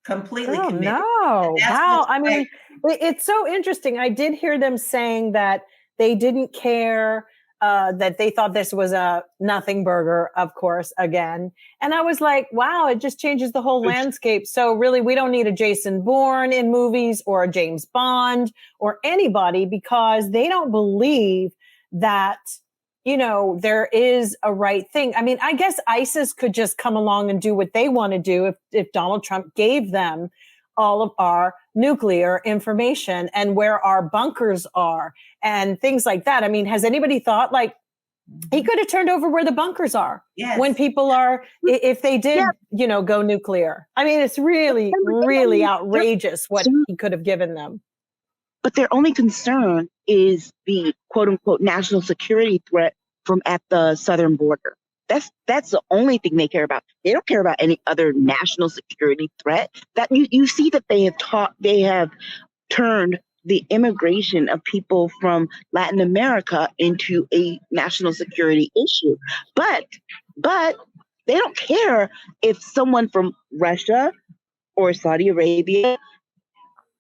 completely Oh, committed. no. That's Wow. what's I mean, it's so interesting. I did hear them saying that they didn't care, that they thought this was a nothing burger, of course, again. And I was like, wow, it just changes the whole landscape. So really, we don't need a Jason Bourne in movies or a James Bond or anybody, because they don't believe that, there is a right thing. I mean, I guess ISIS could just come along and do what they want to do if Donald Trump gave them all of our nuclear information and where our bunkers are and things like that. I mean, has anybody thought like he could have turned over where the bunkers are when people are, if they did, go nuclear? I mean, it's really, really outrageous what he could have given them. But their only concern is the quote unquote national security threat from at the southern border. That's the only thing they care about. They don't care about any other national security threat. That you see that they have turned the immigration of people from Latin America into a national security issue. But they don't care if someone from Russia or Saudi Arabia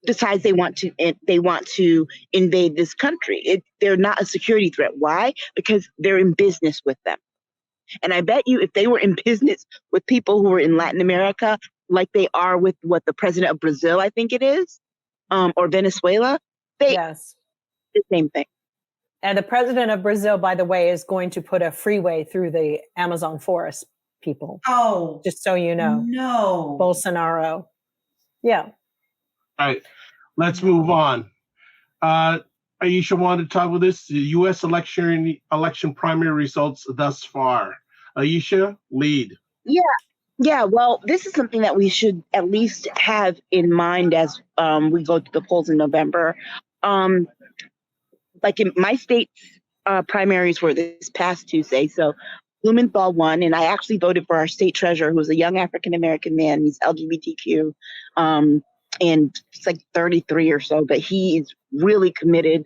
decides they want to invade this country. They're not a security threat. Why? Because they're in business with them. And I bet you if they were in business with people who were in Latin America, like they are with the president of Brazil, I think it is, or Venezuela, the same thing. And the president of Brazil, by the way, is going to put a freeway through the Amazon forest, people. Oh, just so you know. No. Bolsonaro. Yeah. All right, let's move on. Aisha wanted to talk about this, the U.S. election primary results thus far. Aisha, lead. Yeah. Well, this is something that we should at least have in mind as we go to the polls in November. Like in my state's primaries were this past Tuesday, so Blumenthal won, and I actually voted for our state treasurer, who's a young African-American man. He's LGBTQ. And it's like 33 or so, but he is really committed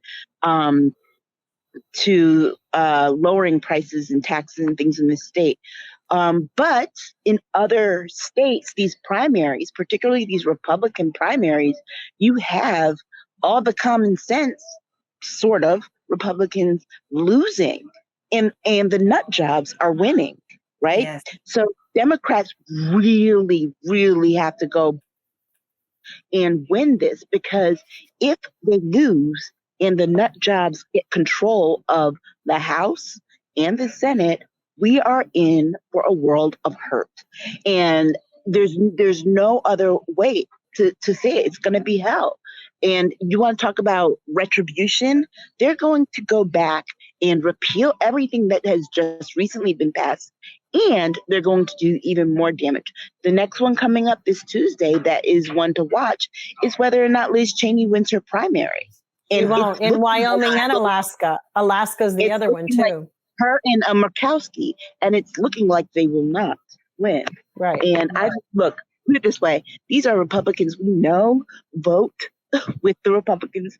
to lowering prices and taxes and things in this state. But in other states, these primaries, particularly these Republican primaries, you have all the common sense, sort of, Republicans losing, and the nut jobs are winning, right? Yes. So Democrats really, really have to go and win this, because if they lose and the nut jobs get control of the House and the Senate, we are in for a world of hurt. And there's no other way to say it. It's going to be hell. And you want to talk about retribution? They're going to go back and repeal everything that has just recently been passed. And they're going to do even more damage. The next one coming up this Tuesday, that is one to watch, is whether or not Liz Cheney wins her primary. And won't in Wyoming and Alaska. Alaska's the other one too. Like her and Murkowski, and it's looking like they will not win. Right. And put it this way: these are Republicans we know vote with the Republicans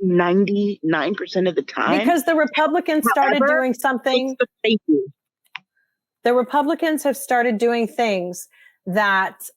99% of the time, because the Republicans started doing something. Thank you. The Republicans have started doing things that,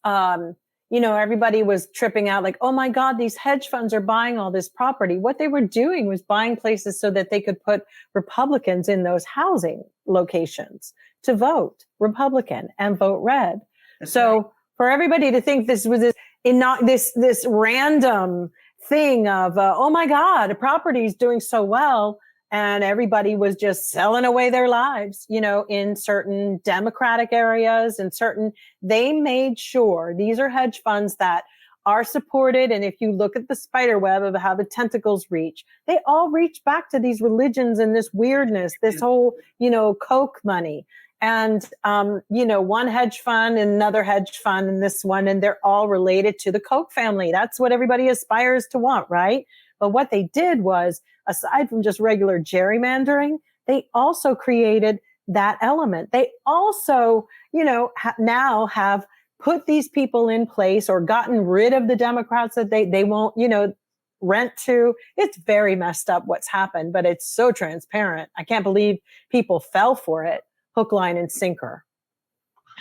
everybody was tripping out like, oh my God, these hedge funds are buying all this property. What they were doing was buying places so that they could put Republicans in those housing locations to vote Republican and vote red. So for everybody to think this was this random thing of, oh my God, a property is doing so well, and everybody was just selling away their lives, in certain Democratic areas and they made sure these are hedge funds that are supported. And if you look at the spider web of how the tentacles reach, they all reach back to these religions and this weirdness, this whole, Koch money. And, one hedge fund and another hedge fund and this one, and they're all related to the Koch family. That's what everybody aspires to want, right? But what they did was, aside from just regular gerrymandering, they also created that element. They also, now have put these people in place or gotten rid of the Democrats that they won't, rent to. It's very messed up what's happened, but it's so transparent. I can't believe people fell for it, hook, line, and sinker.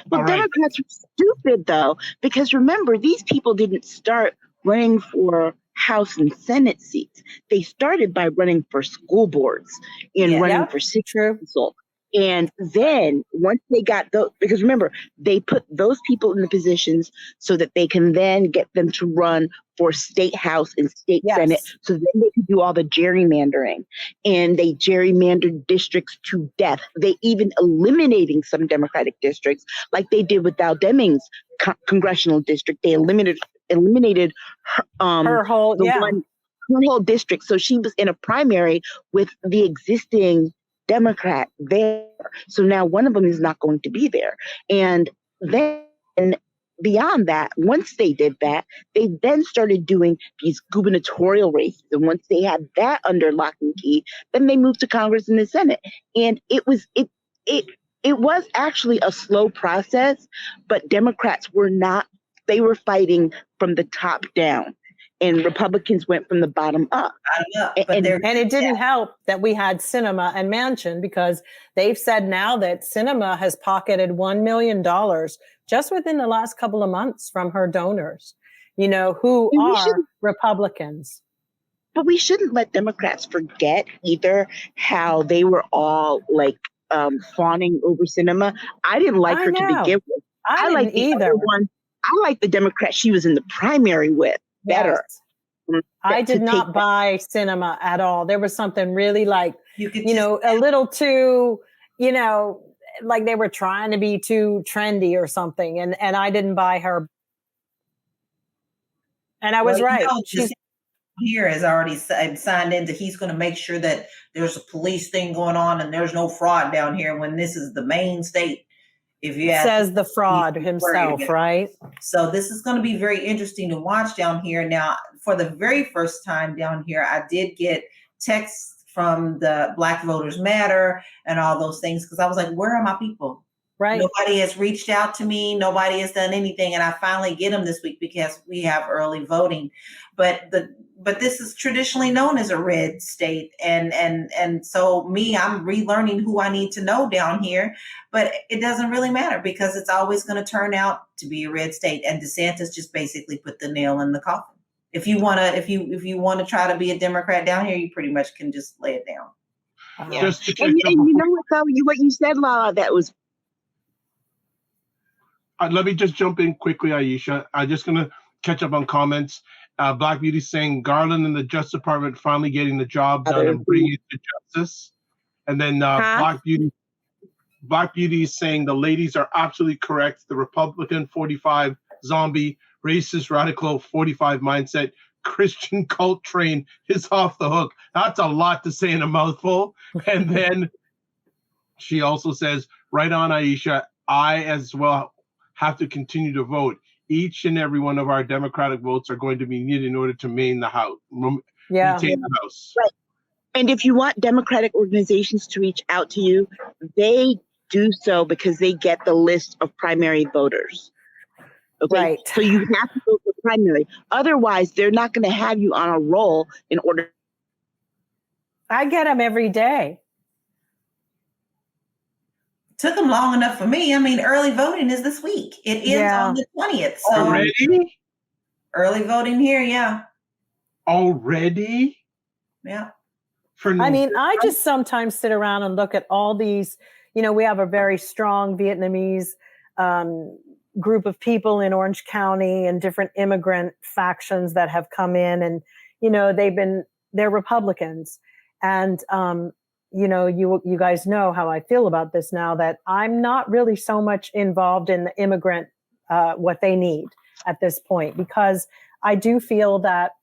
Well, All right. Democrats were stupid, though, because remember, these people didn't start running for House and Senate seats. They started by running for school boards and Yeah. running Yep, for city true. council. And then once they got those, because remember, they put those people in the positions so that they can then get them to run for state house and state senate. Yes. So then they could do all the gerrymandering, and they gerrymandered districts to death. They even eliminating some Democratic districts, like they did with Val Demings' congressional district. They eliminated Her whole, the one her whole district. So she was in a primary with the existing Democrat there. So now one of them is not going to be there. And then beyond that, once they did that, they then started doing these gubernatorial races. And once they had that under lock and key, then they moved to Congress and the Senate. And it was actually a slow process, but Democrats were not, they were fighting from the top down. And Republicans went from the bottom up. And it didn't help that we had Sinema and Manchin, because they've said now that Sinema has pocketed $1 million just within the last couple of months from her donors, who are Republicans. But we shouldn't let Democrats forget either how they were all like fawning over Sinema. I didn't like her to begin with. I like didn't either. Other one. I like the Democrat she was in the primary with better. Yes. I did not buy Sinema at all. There was something really like, a little too, like they were trying to be too trendy or something. And I didn't buy her. And I was right. Here has already signed into, he's going to make sure that there's a police thing going on and there's no fraud down here when this is the main state. If you says the fraud himself, right? So this is going to be very interesting to watch down here. Now, for the very first time down here, I did get texts from the Black Voters Matter and all those things, because I was like, where are my people? Right. Nobody has reached out to me. Nobody has done anything. And I finally get them this week because we have early voting. But this is traditionally known as a red state. And so I'm relearning who I need to know down here. But it doesn't really matter because it's always going to turn out to be a red state. And DeSantis just basically put the nail in the coffin. If you want to try to be a Democrat down here, you pretty much can just lay it down. Yeah. And you know what you said, Lala, that was. Let me just jump in quickly, Aisha. I'm just going to catch up on comments. Black Beauty saying Garland and the Justice Department finally getting the job done and bringing it to justice. And then Black Beauty is saying the ladies are absolutely correct. The Republican 45 zombie, racist, radical 45 mindset, Christian cult train is off the hook. That's a lot to say in a mouthful. And then she also says, right on, Aisha, I as well have to continue to vote. Each and every one of our Democratic votes are going to be needed in order to maintain the House. Retain the House. Right. And if you want Democratic organizations to reach out to you, they do so because they get the list of primary voters. Okay. Right. So you have to go for primary. Otherwise, they're not going to have you on a roll in order. I get them every day. Took them long enough for me. I mean, early voting is this week. It ends on the 20th. So already? Early voting here, yeah. Already? Yeah. I just sometimes sit around and look at all these, we have a very strong Vietnamese group of people in Orange County and different immigrant factions that have come in and, they're Republicans. And, you guys know how I feel about this now, that I'm not really so much involved in the immigrant, what they need at this point, because I do feel that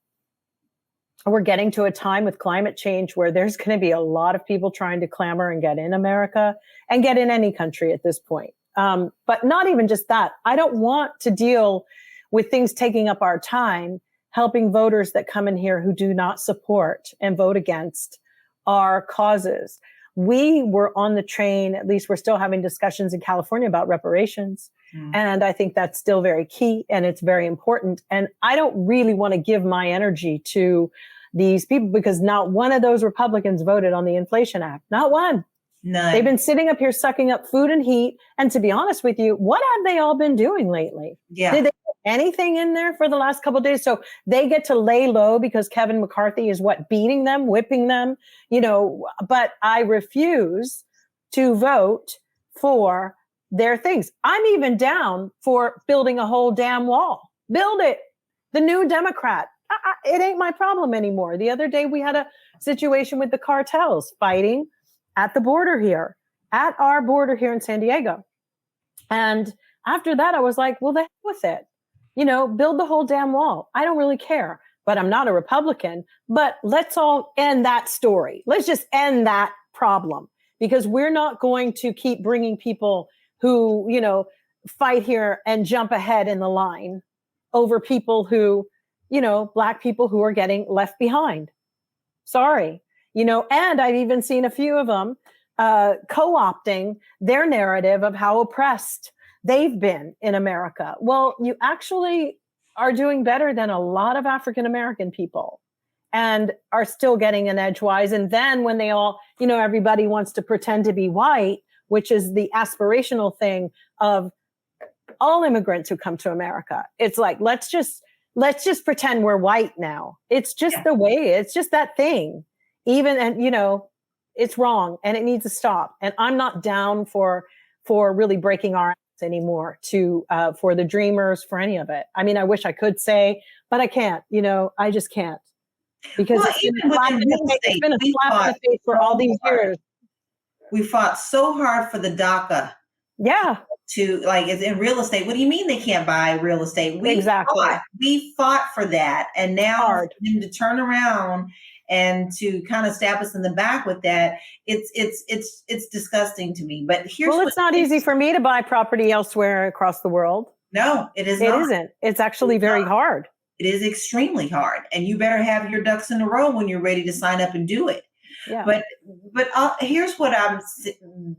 we're getting to a time with climate change where there's going to be a lot of people trying to clamor and get in America and get in any country at this point. But not even just that. I don't want to deal with things taking up our time, helping voters that come in here who do not support and vote against our causes. We were on the train, at least we're still having discussions in California about reparations. And I think that's still very key and it's very important. And I don't really want to give my energy to these people because not one of those Republicans voted on the Inflation Act. Not one. None. They've been sitting up here sucking up food and heat. And to be honest with you, what have they all been doing lately? Yeah. Did they put anything in there for the last couple of days? So they get to lay low because Kevin McCarthy is beating them, whipping them, but I refuse to vote for their things. I'm even down for building a whole damn wall. Build it. The new Democrat. It ain't my problem anymore. The other day we had a situation with the cartels fighting at the border here, at our border here in San Diego. And after that, I was like, well, the heck with it. Build the whole damn wall. I don't really care, but I'm not a Republican. But let's all end that story. Let's just end that problem, because we're not going to keep bringing people who, fight here and jump ahead in the line over people who, Black people who are getting left behind. Sorry. And I've even seen a few of them co-opting their narrative of how oppressed they've been in America. Well, you actually are doing better than a lot of African-American people and are still getting an edgewise. And then when they all, everybody wants to pretend to be white, which is the aspirational thing of all immigrants who come to America. It's like, let's just pretend we're white now. It's just the way, it's just that thing. And it's wrong and it needs to stop. And I'm not down for really breaking our ass anymore for the dreamers, for any of it. I mean, I wish I could say, but I can't, I just can't. Because it's been a slap in the face for all these years. We fought so hard for the DACA. Yeah. To in real estate. What do you mean they can't buy real estate? We fought for that. And now for them to turn around and to kind of stab us in the back with that, it's disgusting to me. But it's not easy for me to buy property elsewhere across the world. No, it is not. It isn't. It's actually very hard. It is extremely hard. And you better have your ducks in a row when you're ready to sign up and do it. Yeah. But here's what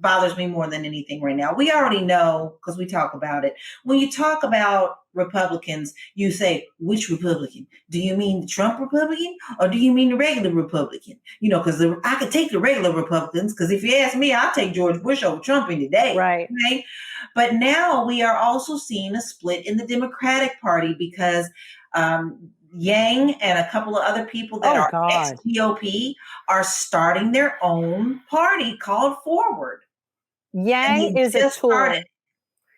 bothers me more than anything right now. We already know, because we talk about it. When you talk about Republicans, you say, which Republican? Do you mean the Trump Republican or do you mean the regular Republican? Because I could take the regular Republicans, because if you ask me, I'll take George Bush over Trump any day. Right. Okay? But now we are also seeing a split in the Democratic Party because Yang and a couple of other people that are ex-GOP are starting their own party called Forward. Yang is a tool.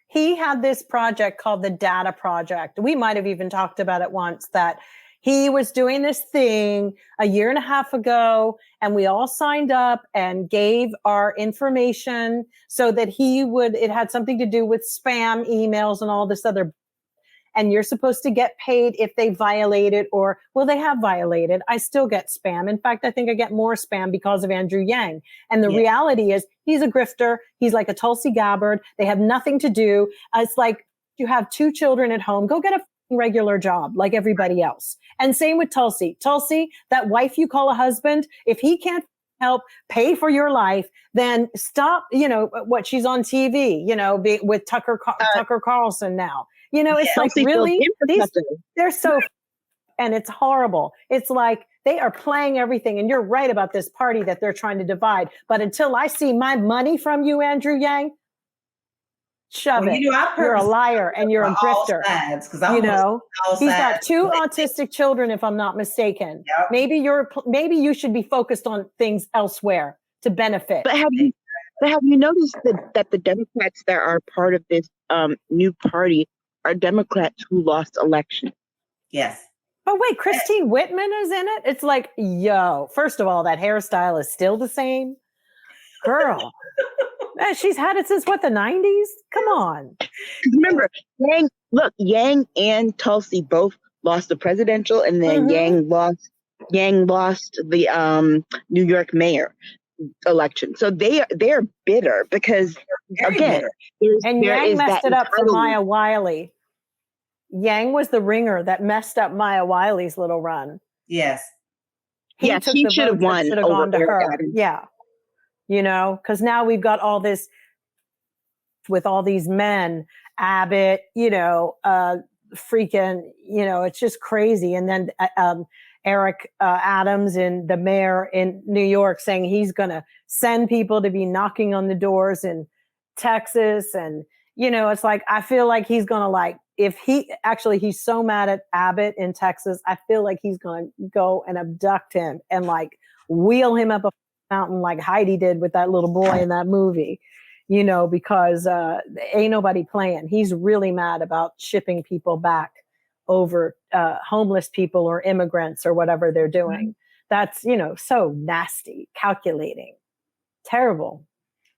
He had this project called the Data Project. We might have even talked about it once, that he was doing this thing a year and a half ago, and we all signed up and gave our information so that it had something to do with spam emails and all this other. And you're supposed to get paid if they violate it, they have violated. I still get spam. In fact, I think I get more spam because of Andrew Yang. And the reality is he's a grifter. He's like a Tulsi Gabbard. They have nothing to do. It's like you have 2 children at home. Go get a regular job like everybody else. And same with Tulsi. Tulsi, that wife you call a husband, if he can't help pay for your life, then stop, she's on TV, with Tucker Carlson now. It's like, really, they're so, and it's horrible. It's like they are playing everything. And you're right about this party that they're trying to divide. But until I see my money from you, Andrew Yang, shove it. You're a liar and you're a grifter. He's got 2 autistic children, if I'm not mistaken. Yep. Maybe you should be focused on things elsewhere to benefit. But have you noticed that the Democrats that are part of this new party are Democrats who lost elections? Yes. But wait, Christine Whitman is in it? It's like, first of all, that hairstyle is still the same. Girl. She's had it since the 90s? Come on. Remember, Yang and Tulsi both lost the presidential, and then Yang lost the New York mayor election. So they're bitter because Yang messed it up for Maya Wiley. Yang was the ringer that messed up Maya Wiley's little run. Yes. He should have won. Should have gone to her. Yeah. Because now we've got all this with all these men, Abbott, freaking, it's just crazy. And then Eric Adams, the mayor in New York, saying he's going to send people to be knocking on the doors in Texas. And, it's like, I feel like he's going to he's so mad at Abbott in Texas. I feel like he's going to go and abduct him and wheel him up a mountain like Heidi did with that little boy in that movie, because ain't nobody playing. He's really mad about shipping people back over homeless people or immigrants or whatever they're doing. That's, so nasty, calculating, terrible.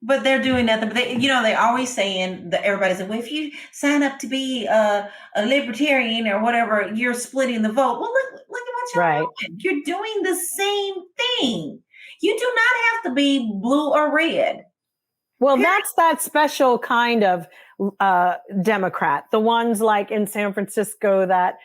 But they're doing nothing. But they always saying that everybody's like, well, if you sign up to be a libertarian or whatever, you're splitting the vote. Well, look at what you're doing. You're doing the same thing. You do not have to be blue or red. Well, that's that special kind of Democrat. The ones like in San Francisco that,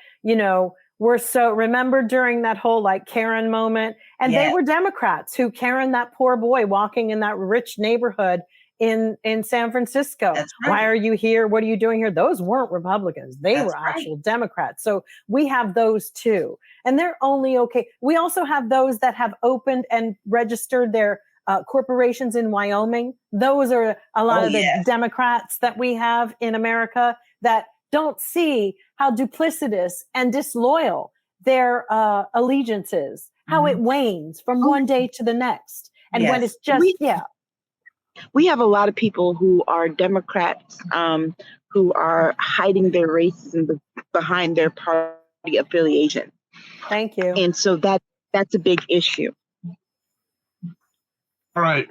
remember during that whole Karen moment, and they were Democrats who Karen, that poor boy walking in that rich neighborhood in San Francisco. That's right. Why are you here? What are you doing here? Those weren't Republicans. They were actual Democrats. So we have those too. And they're only okay. We also have those that have opened and registered their corporations in Wyoming. Those are a lot of the Democrats that we have in America that don't see how duplicitous and disloyal their allegiance is, how it wanes from one day to the next. And when it's just, we have a lot of people who are Democrats who are hiding their racism behind their party affiliation. Thank you. And so that's a big issue. All right.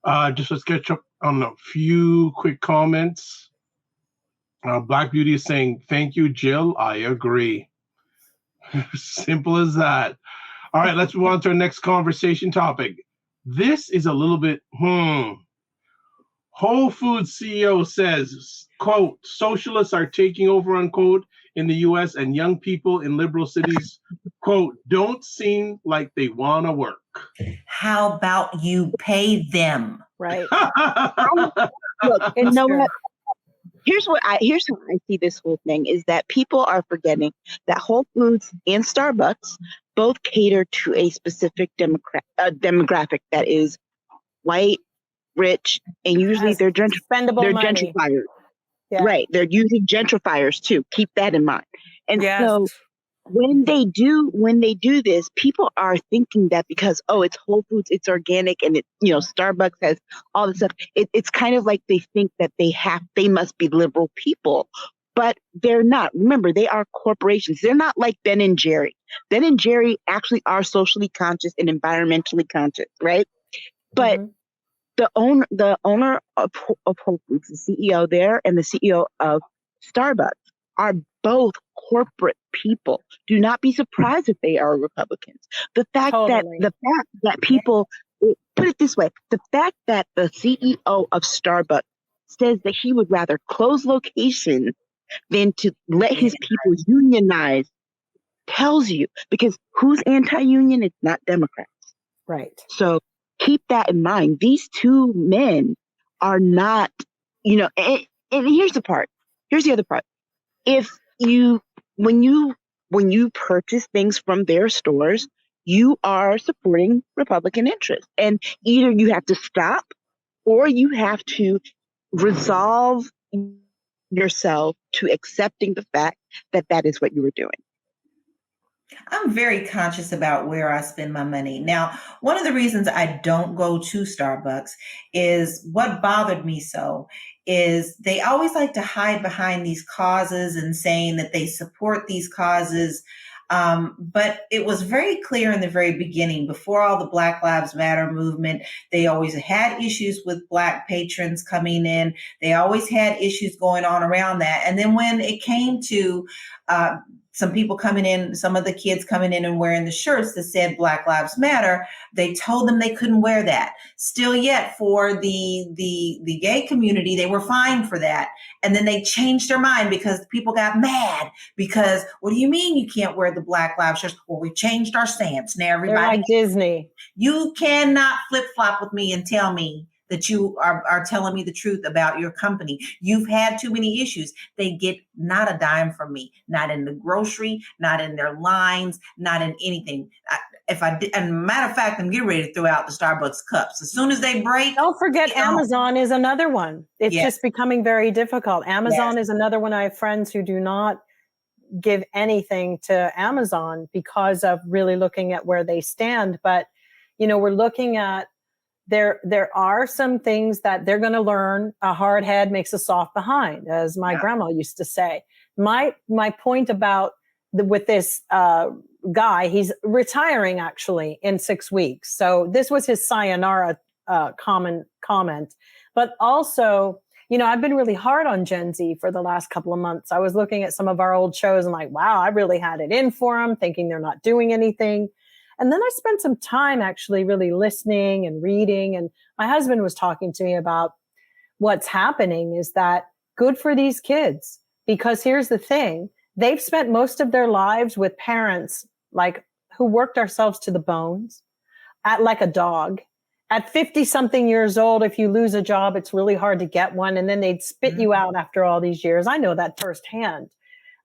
Let's catch up on a few quick comments. Black Beauty is saying, thank you, Jill. I agree. Simple as that. All right, let's move on to our next conversation topic. This is a little bit, Whole Foods CEO says, quote, socialists are taking over, unquote, in the U.S. and young people in liberal cities, quote, don't seem like they want to work. How about you pay them? Right. Look, you know what? Here's how I see this whole thing is that people are forgetting that Whole Foods and Starbucks both cater to a specific demographic that is white, rich, and usually they're gentrifiers. Yeah. Right. They're using gentrifiers too. Keep that in mind. And so when they do this, people are thinking that because, it's Whole Foods, it's organic, and Starbucks has all this stuff. It's kind of like they think that they must be liberal people, but they're not. Remember, they are corporations. They're not like Ben and Jerry. Ben and Jerry actually are socially conscious and environmentally conscious, right? But the owner of Whole Foods, the CEO there, and the CEO of Starbucks are both corporate people. Do not be surprised if they are Republicans. The fact that people put it this way, the fact that the CEO of Starbucks says that he would rather close locations than to let his people unionize tells you, because who's anti-union? It's not Democrats. Right. So keep that in mind. These two men are not, and here's the other part. When you purchase things from their stores, you are supporting Republican interests. And either you have to stop or you have to resolve yourself to accepting the fact that that is what you were doing. I'm very conscious about where I spend my money. Now, one of the reasons I don't go to Starbucks is what bothered me so is they always like to hide behind these causes and saying that they support these causes. But it was very clear in the very beginning, before all the Black Lives Matter movement, they always had issues with Black patrons coming in. They always had issues going on around that. And then when it came to some people coming in, some of the kids coming in and wearing the shirts that said Black Lives Matter, they told them they couldn't wear that. Still yet, for the gay community, they were fine for that. And then they changed their mind because people got mad because, what do you mean you can't wear the Black Lives shirts? Well, we changed our stance. Now everybody. They're like Disney. You cannot flip-flop with me and tell me that you are telling me the truth about your company. You've had too many issues. They get not a dime from me, not in the grocery, not in their lines, not in anything. And matter of fact, I'm getting ready to throw out the Starbucks cups. As soon as they break. Don't forget Amazon is another one. It's just becoming very difficult. Amazon is another one. I have friends who do not give anything to Amazon because of really looking at where they stand. But, we're looking at there are some things that they're going to learn. A hard head makes a soft behind, as my grandma used to say. My point about with this guy, he's retiring actually in 6 weeks. So this was his sayonara comment. But also, I've been really hard on Gen Z for the last couple of months. I was looking at some of our old shows and like, wow, I really had it in for them, thinking they're not doing anything. And then I spent some time actually really listening and reading. And my husband was talking to me about what's happening is that good for these kids, because here's the thing. They've spent most of their lives with parents like who worked ourselves to the bones at like a dog. At 50 something years old, if you lose a job, it's really hard to get one. And then they'd spit you out after all these years. I know that firsthand.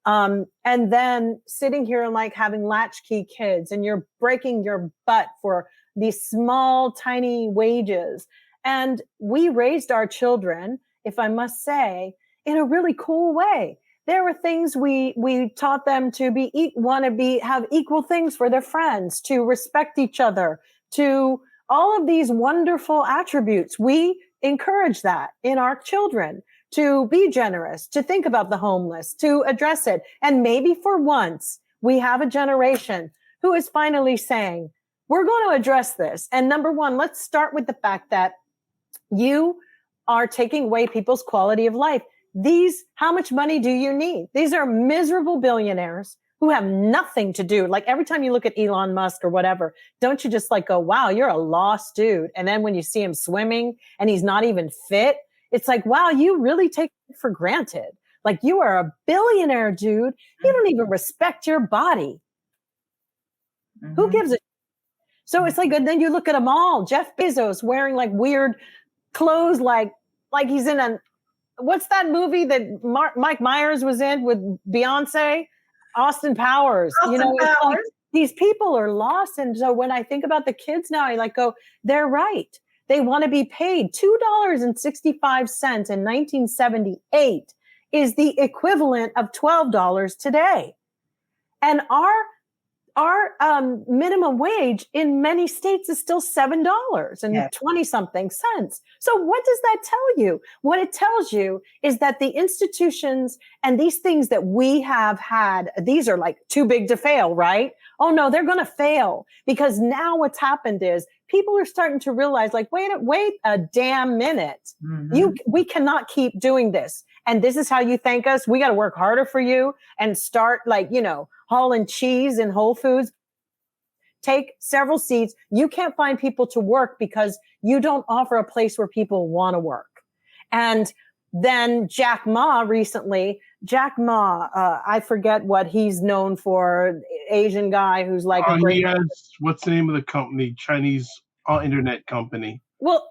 And then sitting here and like having latchkey kids and you're breaking your butt for these small, tiny wages. And we raised our children, if I must say, in a really cool way. There were things we taught them to have equal things for their friends, to respect each other, to all of these wonderful attributes. We encourage that in our children, to be generous, to think about the homeless, to address it. And maybe for once, we have a generation who is finally saying, we're going to address this. And number one, let's start with the fact that you are taking away people's quality of life. How much money do you need? These are miserable billionaires who have nothing to do. Like every time you look at Elon Musk or whatever, don't you just like go, wow, you're a lost dude. And then when you see him swimming and he's not even fit, it's like, wow, you really take it for granted. Like you are a billionaire, dude. You don't even respect your body. Who gives a? So it's like, and then you look at them all. Jeff Bezos wearing like weird clothes, like he's in what's that movie that Mike Myers was in with Beyonce? Austin Powers. It's like these people are lost. And so when I think about the kids now, I go, they're right. They want to be paid $2.65 in 1978 is the equivalent of $12 today. And our minimum wage in many states is still $7 and 20 something cents. So what does that tell you? What it tells you is that the institutions and these things that we have had, these are like too big to fail, right? Oh no, they're going to fail because now what's happened is people are starting to realize like, wait a damn minute. We cannot keep doing this. And this is how you thank us. We got to work harder for you and start hauling cheese in Whole Foods. Take several seats. You can't find people to work because you don't offer a place where people want to work. And then Jack Ma recently, I forget what he's known for, Asian guy who's like a great... what's the name of the company? Chinese internet company. Well,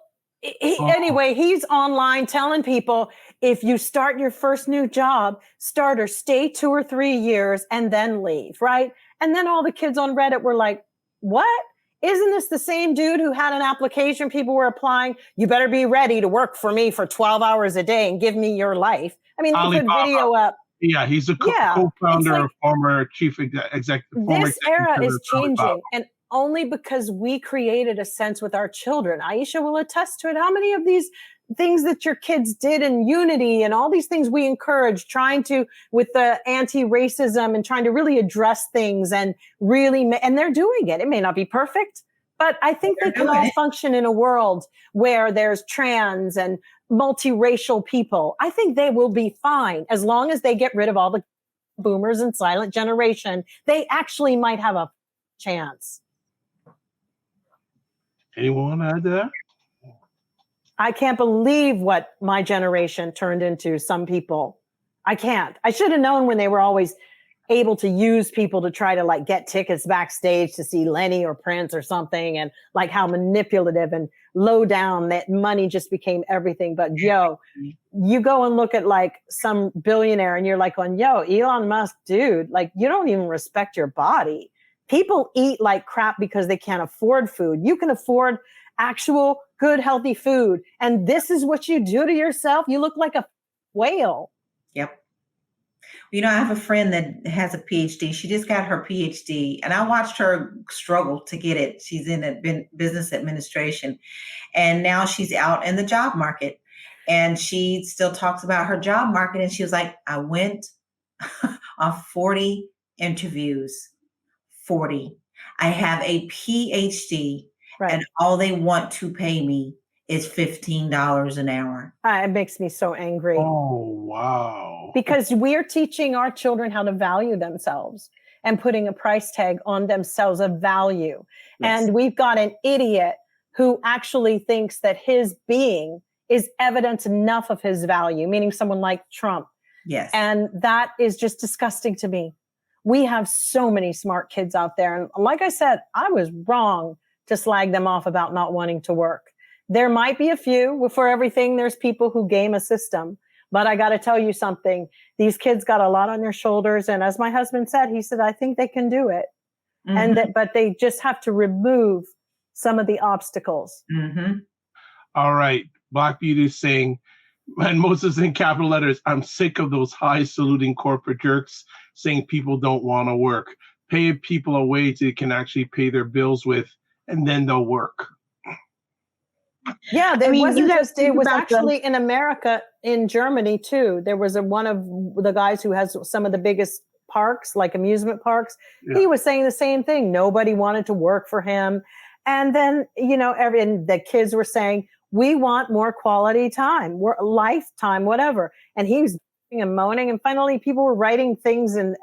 anyway, he's online telling people, if you start your first new job, start or stay 2 or 3 years and then leave, right? And then all the kids on Reddit were like, what? Isn't this the same dude who had an application people were applying? You better be ready to work for me for 12 hours a day and give me your life. I mean, they put video up. Yeah, he's a co-founder, former chief executive. This era is changing. And only because we created a sense with our children. Aisha will attest to it. How many of these things that your kids did in unity and all these things we encourage, trying to, with the anti-racism and trying to really address things and really, and they're doing it. It may not be perfect, but I think they can all function in a world where there's trans and multiracial people. I think they will be fine as long as they get rid of all the boomers and silent generation. They actually might have a chance. Anyone add to that? I can't believe what my generation turned into some people. I can't. I should have known when they were always able to use people to try to like get tickets backstage to see Lenny or Prince or something, and like how manipulative and low down that money just became everything. But yo, you go and look at like some billionaire and you're like, Elon Musk, dude, like you don't even respect your body. People eat like crap because they can't afford food. You can afford actual good, healthy food. And this is what you do to yourself. You look like a whale. Yep. You know, I have a friend that has a PhD. She just got her PhD, and I watched her struggle to get it. She's in business administration, and now she's out in the job market. And she still talks about her job market. And she was like, I went on 40 interviews, 40. I have a PhD, right, and all they want to pay me is $15 an hour. It makes me so angry. Oh, wow. Because we're teaching our children how to value themselves and putting a price tag on themselves of value. Yes. And we've got an idiot who actually thinks that his being is evidence enough of his value, meaning someone like Trump. Yes. And that is just disgusting to me. We have so many smart kids out there. And like I said, I was wrong to slag them off about not wanting to work. There might be a few. For everything, there's people who game a system. But I got to tell you something. These kids got a lot on their shoulders. And as my husband said, he said, I think they can do it. Mm-hmm. But they just have to remove some of the obstacles. Mm-hmm. All right. Black Beauty is saying, and Moses in capital letters, I'm sick of those high saluting corporate jerks saying people don't want to work. Pay people a wage they can actually pay their bills with, and then they'll work. Yeah, it was actually in America, in Germany too. There was one of the guys who has some of the biggest parks, like amusement parks. Yeah. He was saying the same thing. Nobody wanted to work for him. And then, and the kids were saying, we want more quality time, lifetime, whatever. And he was moaning. And finally, people were writing things and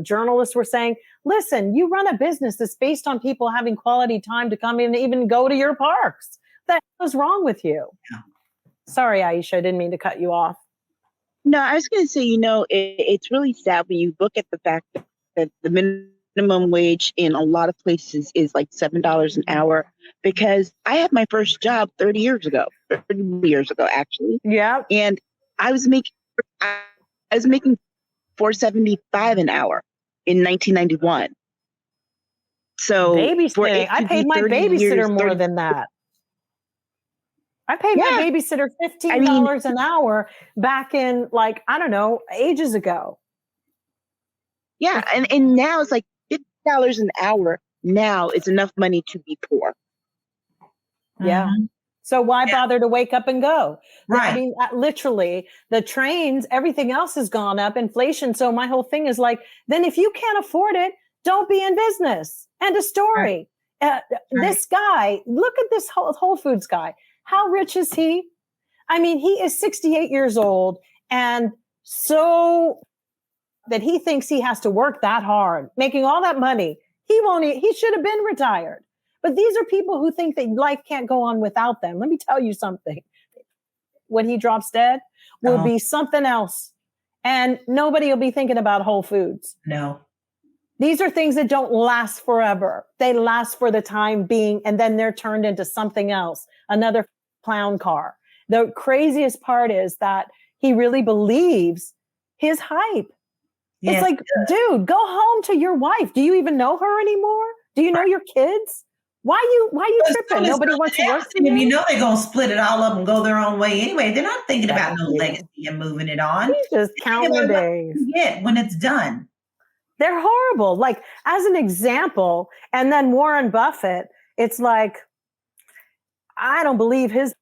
journalists were saying, listen, you run a business that's based on people having quality time to come in and even go to your parks. What was wrong with you? Yeah. Sorry, Aisha, I didn't mean to cut you off. No, I was going to say, it's really sad when you look at the fact that the minimum wage in a lot of places is like $7 an hour, because I had my first job 30 years ago, actually. Yeah. And I was making $4.75 an hour in 1991. So babysitting, I paid my babysitter more than that. I paid my babysitter $15 an hour back in ages ago. Yeah, and now it's like $50 an hour now is enough money to be poor. Yeah. Mm-hmm. So why bother to wake up and go? Right. I mean, literally, the trains, everything else has gone up, inflation. So my whole thing is like, then if you can't afford it, don't be in business. End of story. Right. This guy, look at this Whole Foods guy. How rich is he? I mean, he is 68 years old, and so that he thinks he has to work that hard, making all that money. He should have been retired. But these are people who think that life can't go on without them. Let me tell you something. When he drops dead, will be something else. And nobody will be thinking about Whole Foods. No. These are things that don't last forever. They last for the time being, and then they're turned into something else, another clown car. The craziest part is that he really believes his hype. Yeah. It's like, dude, go home to your wife. Do you even know her anymore? Do you know your kids? Why you tripping? Nobody wants to work for you. You know they're going to split it all up and go their own way anyway. They're not thinking about no legacy and moving it on. He's just counting the days. When it's done. They're horrible. Like, as an example, and then Warren Buffett, it's like, I don't believe his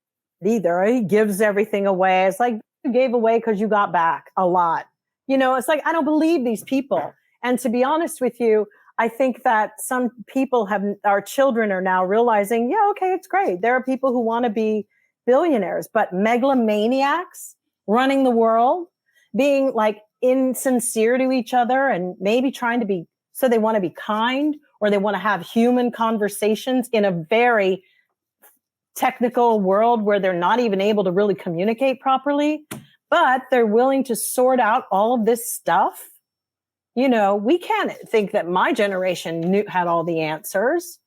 either. He gives everything away. It's like, you gave away because you got back a lot. It's like, I don't believe these people. And to be honest with you, I think that some people our children are now realizing, okay, it's great. There are people who want to be billionaires, but megalomaniacs running the world, being like insincere to each other and maybe trying to be, so they want to be kind or they want to have human conversations in a very technical world where they're not even able to really communicate properly, but they're willing to sort out all of this stuff. You know, we can't think that my generation had all the answers.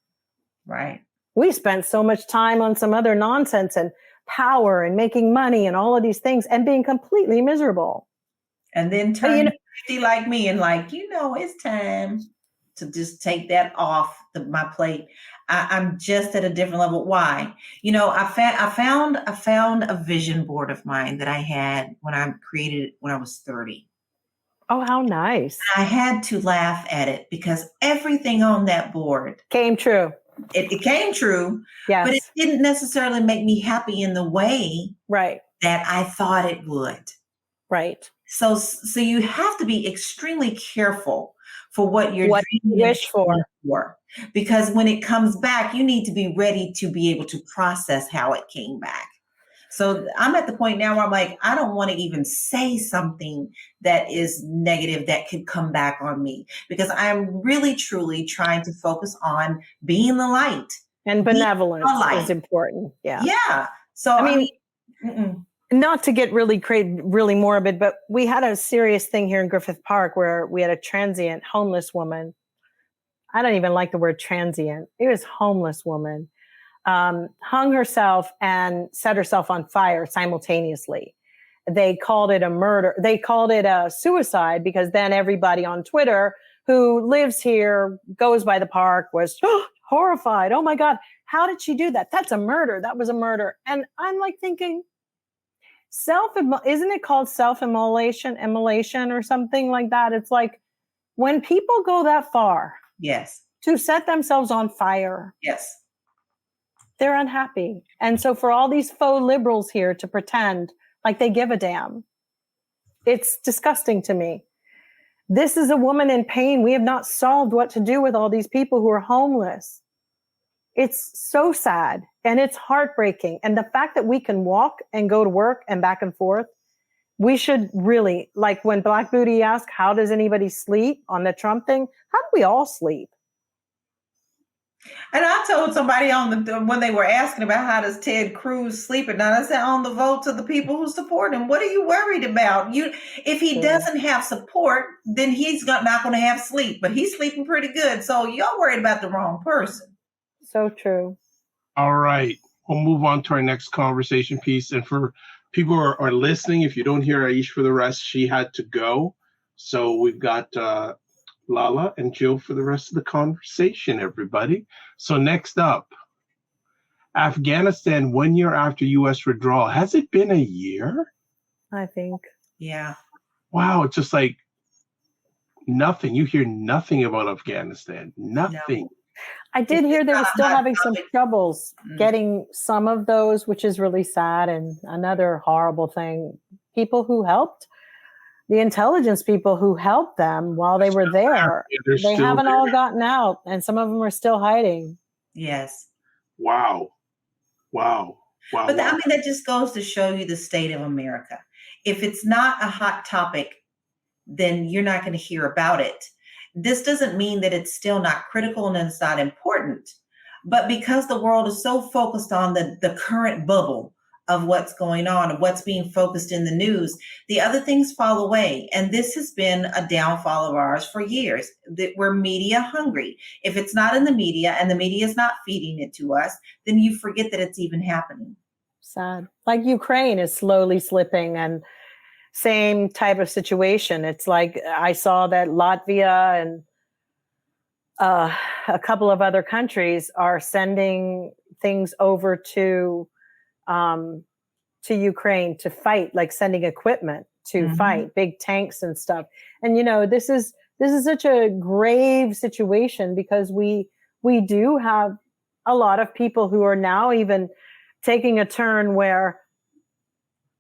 Right. We spent so much time on some other nonsense and power and making money and all of these things and being completely miserable. And then turning 50 like me and like, it's time to just take that off my plate. I'm just at a different level. Why? I found a vision board of mine that I had when I created it when I was 30. Oh, how nice. I had to laugh at it because everything on that board came true. It came true, yes. But it didn't necessarily make me happy in the way that I thought it would. Right. So you have to be extremely careful for what you wish for. Because when it comes back, you need to be ready to be able to process how it came back. So I'm at the point now where I'm like, I don't want to even say something that is negative that could come back on me, because I'm really, truly trying to focus on being the light. And benevolence is important. Yeah. Yeah. So I mean not to get really morbid, but we had a serious thing here in Griffith Park where we had a transient homeless woman. I don't even like the word transient. It was homeless woman. Hung herself and set herself on fire simultaneously. They called it a murder. They called it a suicide because then everybody on Twitter who lives here, goes by the park, was horrified. Oh my God, how did she do that? That's a murder. That was a murder. And I'm like thinking, isn't it called self-immolation or something like that? It's like when people go that far, yes, to set themselves on fire, yes, they're unhappy. And so for all these faux liberals here to pretend like they give a damn, it's disgusting to me. This is a woman in pain. We have not solved what to do with all these people who are homeless. It's so sad and it's heartbreaking. And the fact that we can walk and go to work and back and forth, we should really, like when Black Booty asked, how does anybody sleep on the Trump thing? How do we all sleep? And I told somebody when they were asking about how does Ted Cruz sleep at night, I said, on the votes of the people who support him. What are you worried about? If he doesn't have support, then he's not going to have sleep, but he's sleeping pretty good. So you're worried about the wrong person. So true. All right. We'll move on to our next conversation piece. And for people who are listening, if you don't hear Aisha for the rest, she had to go. So we've got Lala and Jill for the rest of the conversation, everybody. So next up, Afghanistan 1 year after U.S. withdrawal. Has it been a year? I think. Yeah. Wow. It's just like nothing. You hear nothing about Afghanistan. Nothing. No. I did hear they were still having some troubles getting some of those, which is really sad. And another horrible thing, people who helped, the intelligence people who helped them while they were there, they haven't all gotten out, and some of them are still hiding. Yes. Wow. But I mean, that just goes to show you the state of America. If it's not a hot topic, then you're not going to hear about it. This doesn't mean that it's still not critical and it's not important. But because the world is so focused on the current bubble of what's going on, of what's being focused in the news, the other things fall away. And this has been a downfall of ours for years, that we're media hungry. If it's not in the media and the media is not feeding it to us, then you forget that it's even happening. Sad. Like Ukraine is slowly slipping, and same type of situation. It's like I saw that Latvia and a couple of other countries are sending things over to Ukraine to fight, like sending equipment to fight, big tanks and stuff. And this is such a grave situation, because we do have a lot of people who are now even taking a turn where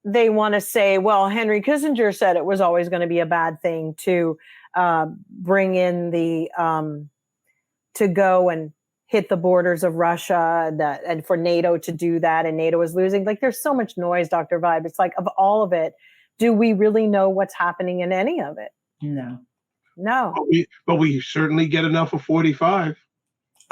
they want to say, well, Henry Kissinger said it was always going to be a bad thing to bring in to go and hit the borders of Russia, and for NATO to do that, and NATO is losing. Like, there's so much noise, Dr. Vibe. It's like, of all of it, do we really know what's happening in any of it? No. But we certainly get enough of 45.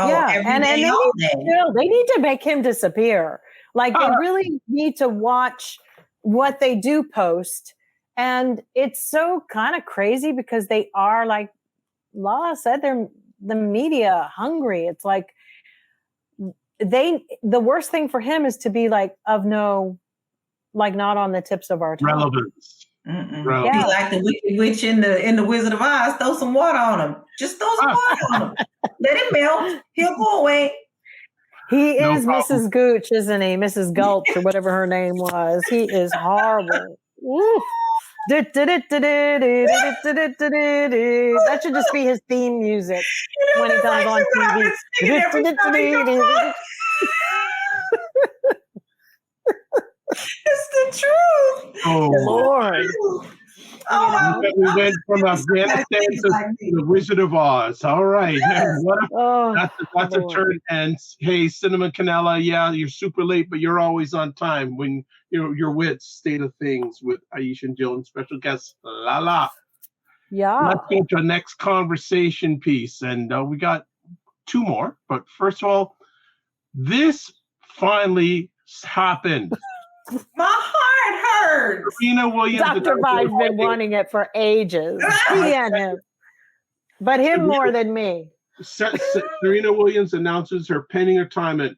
Oh, yeah, and they need to make him disappear. Like, they really need to watch what they do post And it's so kind of crazy because they are, like Lala said, they're the media hungry. It's like the worst thing for him is to be like of no, like not on the tips of our tongue. Relevance. Be like the Wicked Witch in the Wizard of Oz. Throw some water on him. Just throw some water on him. Let it melt. He'll go away. He is Mrs. Gooch, isn't he? Mrs. Gulch or whatever her name was. He is horrible. That should just be his theme music when he comes on TV. It's the truth. Oh Lord! Oh, we went from Afghanistan to the Wizard of Oz. All right, that's a turn. And hey, Cinnamon Canella, yeah, you're super late, but you're always on time when you're with State of Things with Aisha and Jill and special guest Lala. Yeah. Let's go to the next conversation piece, and we got two more. But first of all, this finally happened. My heart hurts. Serena Williams. Dr. Vibe's been wanting it for ages. He and him. But him more than me. Serena Williams announces her pending retirement.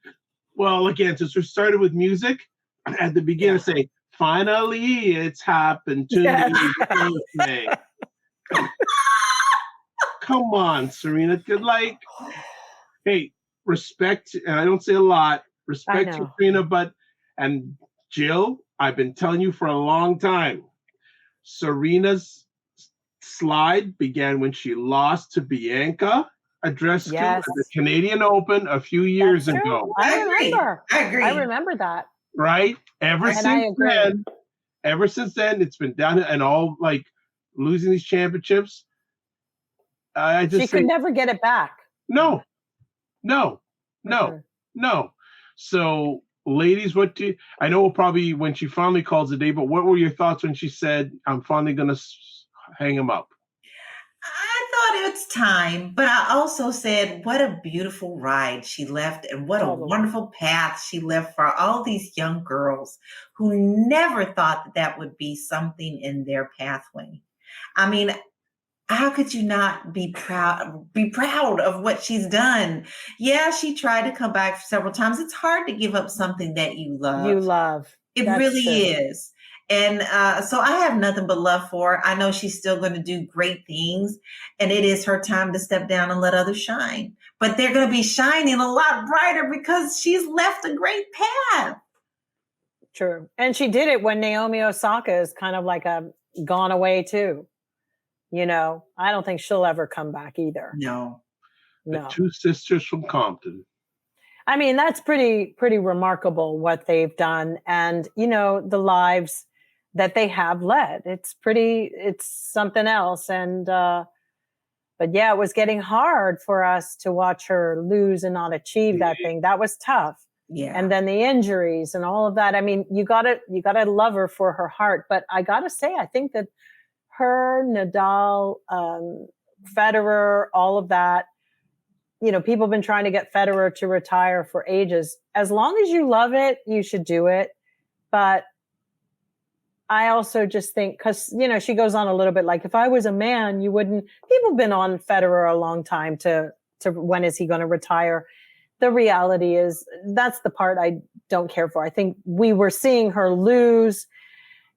Well, again, since we started with music, at the beginning, say, finally, it's happened to me. Come on, Serena. Like, hey, respect, and I don't say a lot, respect to Serena, and Jill, I've been telling you for a long time, Serena's slide began when she lost to Bianca Andreescu at the Canadian Open a few years ago. I remember. I agree. I remember that. Right? Ever since then, it's been down and all like losing these championships. I just she could never get it back. No. So, ladies, I know probably when she finally calls it a day, but what were your thoughts when she said, I'm finally going to hang him up? I thought it's time, but I also said, what a beautiful ride she left and what a wonderful path she left for all these young girls who never thought that would be something in their pathway. I mean, how could you not be proud of what she's done? Yeah, she tried to come back several times. It's hard to give up something that you love. It really is. And so I have nothing but love for her. I know she's still going to do great things. And it is her time to step down and let others shine. But they're going to be shining a lot brighter because she's left a great path. True. And she did it when Naomi Osaka is kind of like gone away too. You know, I don't think she'll ever come back either. No. The two sisters from Compton. I mean, that's pretty remarkable what they've done. And, you know, the lives that they have led. It's something else. And, but yeah, it was getting hard for us to watch her lose and not achieve that thing. That was tough. Yeah. And then the injuries and all of that. I mean, you gotta love her for her heart. But I gotta say, I think that her, Nadal, Federer, all of that, you know, people have been trying to get Federer to retire for ages. As long as you love it, you should do it. But I also just think, because, you know, she goes on a little bit like, if I was a man, you wouldn't. People have been on Federer a long time to when is he going to retire? The reality is that's the part I don't care for. I think we were seeing her lose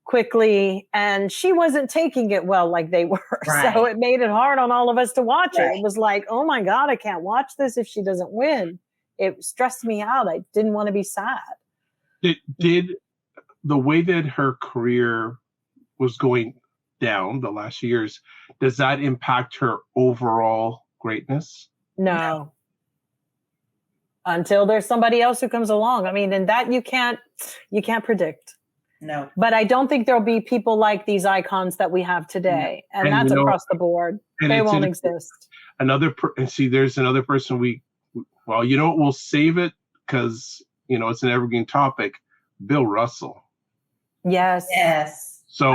quickly and she wasn't taking it well like they were. Right. So it made it hard on all of us to watch it. It was like, oh my God, I can't watch this if she doesn't win. It stressed me out. I didn't want to be sad. Did the way that her career was going down the last years, does that impact her overall greatness? No. Until there's somebody else who comes along. I mean, and that you can't predict. No. But I don't think there'll be people like these icons that we have today. And that's across the board. They won't exist. There's another person we'll save it because, you know, it's an evergreen topic. Bill Russell. Yes. So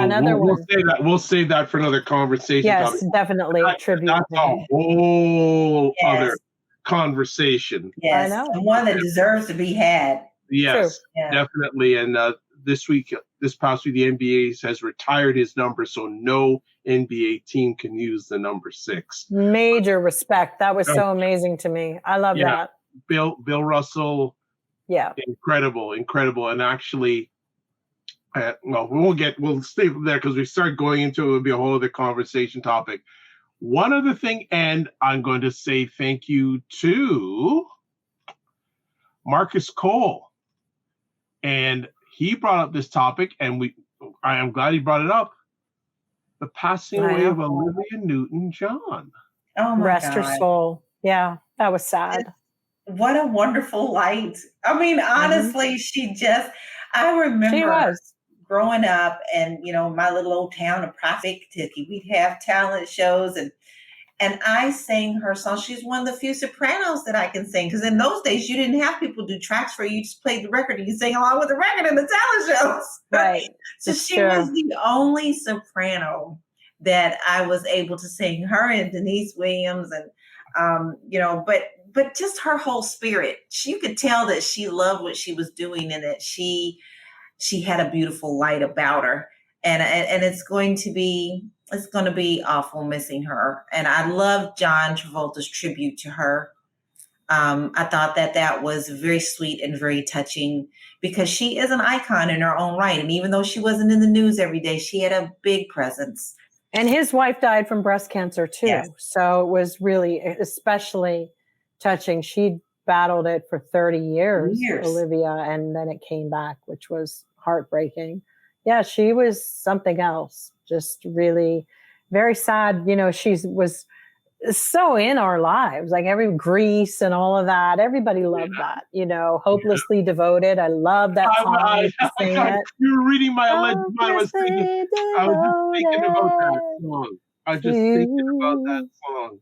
we'll save that for another conversation. Yes, definitely. That's a whole other conversation. Yes, I know. The one that deserves to be had. Yes, definitely. And this past week, the NBA has retired his number, so no NBA team can use the number 6. Major respect. That was so amazing to me. I love that. Bill Russell. Yeah. Incredible. And actually, we'll stay from there because we start going into it would be a whole other conversation topic. One other thing, and I'm going to say thank you to Marcus Cole. And he brought up this topic, and I am glad he brought it up. The passing away of Olivia Newton-John. Oh my Rest God. her soul. Yeah, that was sad. What a wonderful light. I mean, honestly, I remember growing up and, my little old town of Prospect, Kentucky, we'd have talent shows and I sang her song. She's one of the few sopranos that I can sing. Because in those days, you didn't have people do tracks for you. You just played the record and you sang along with the record in the talent shows. Right. So she was the only soprano that I was able to sing. Her and Denise Williams and, but just her whole spirit. You could tell that she loved what she was doing and that she had a beautiful light about her. And it's going to be awful missing her. And I love John Travolta's tribute to her. I thought that was very sweet and very touching because she is an icon in her own right. And even though she wasn't in the news every day, she had a big presence. And his wife died from breast cancer too. Yes. So it was really especially touching. She battled it for 30 years, Olivia, and then it came back, which was heartbreaking. Yeah, she was something else. Just really very sad. She was so in our lives, like Grease and all of that. Everybody loved that, Hopelessly Devoted. I love that song. You were reading my legend. I was just thinking about that song.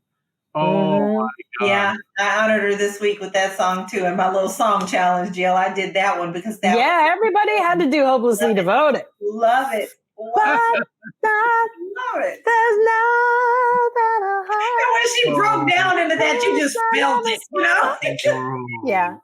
Oh my God. Yeah, I honored her this week with that song too. And my little song challenge, Jill, I did that one because everybody had to do Hopelessly Devoted. Love it. Love it. There's no better heart. And when she broke down into that, you just felt it, Yeah.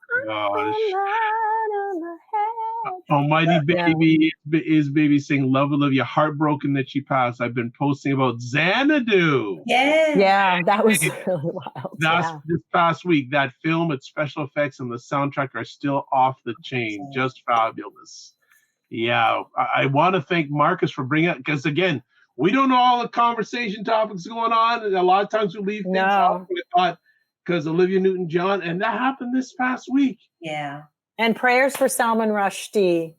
Almighty Baby is Baby sing Love Olivia, heartbroken that she passed. I've been posting about Xanadu. Yeah, that was really wild. This past week. That film, its special effects, and the soundtrack are still off the chain. Just fabulous. Yeah, I want to thank Marcus for bringing it, because again, we don't know all the conversation topics going on, and a lot of times we leave things off. We thought because Olivia Newton-John, and that happened this past week. Yeah. And prayers for Salman Rushdie.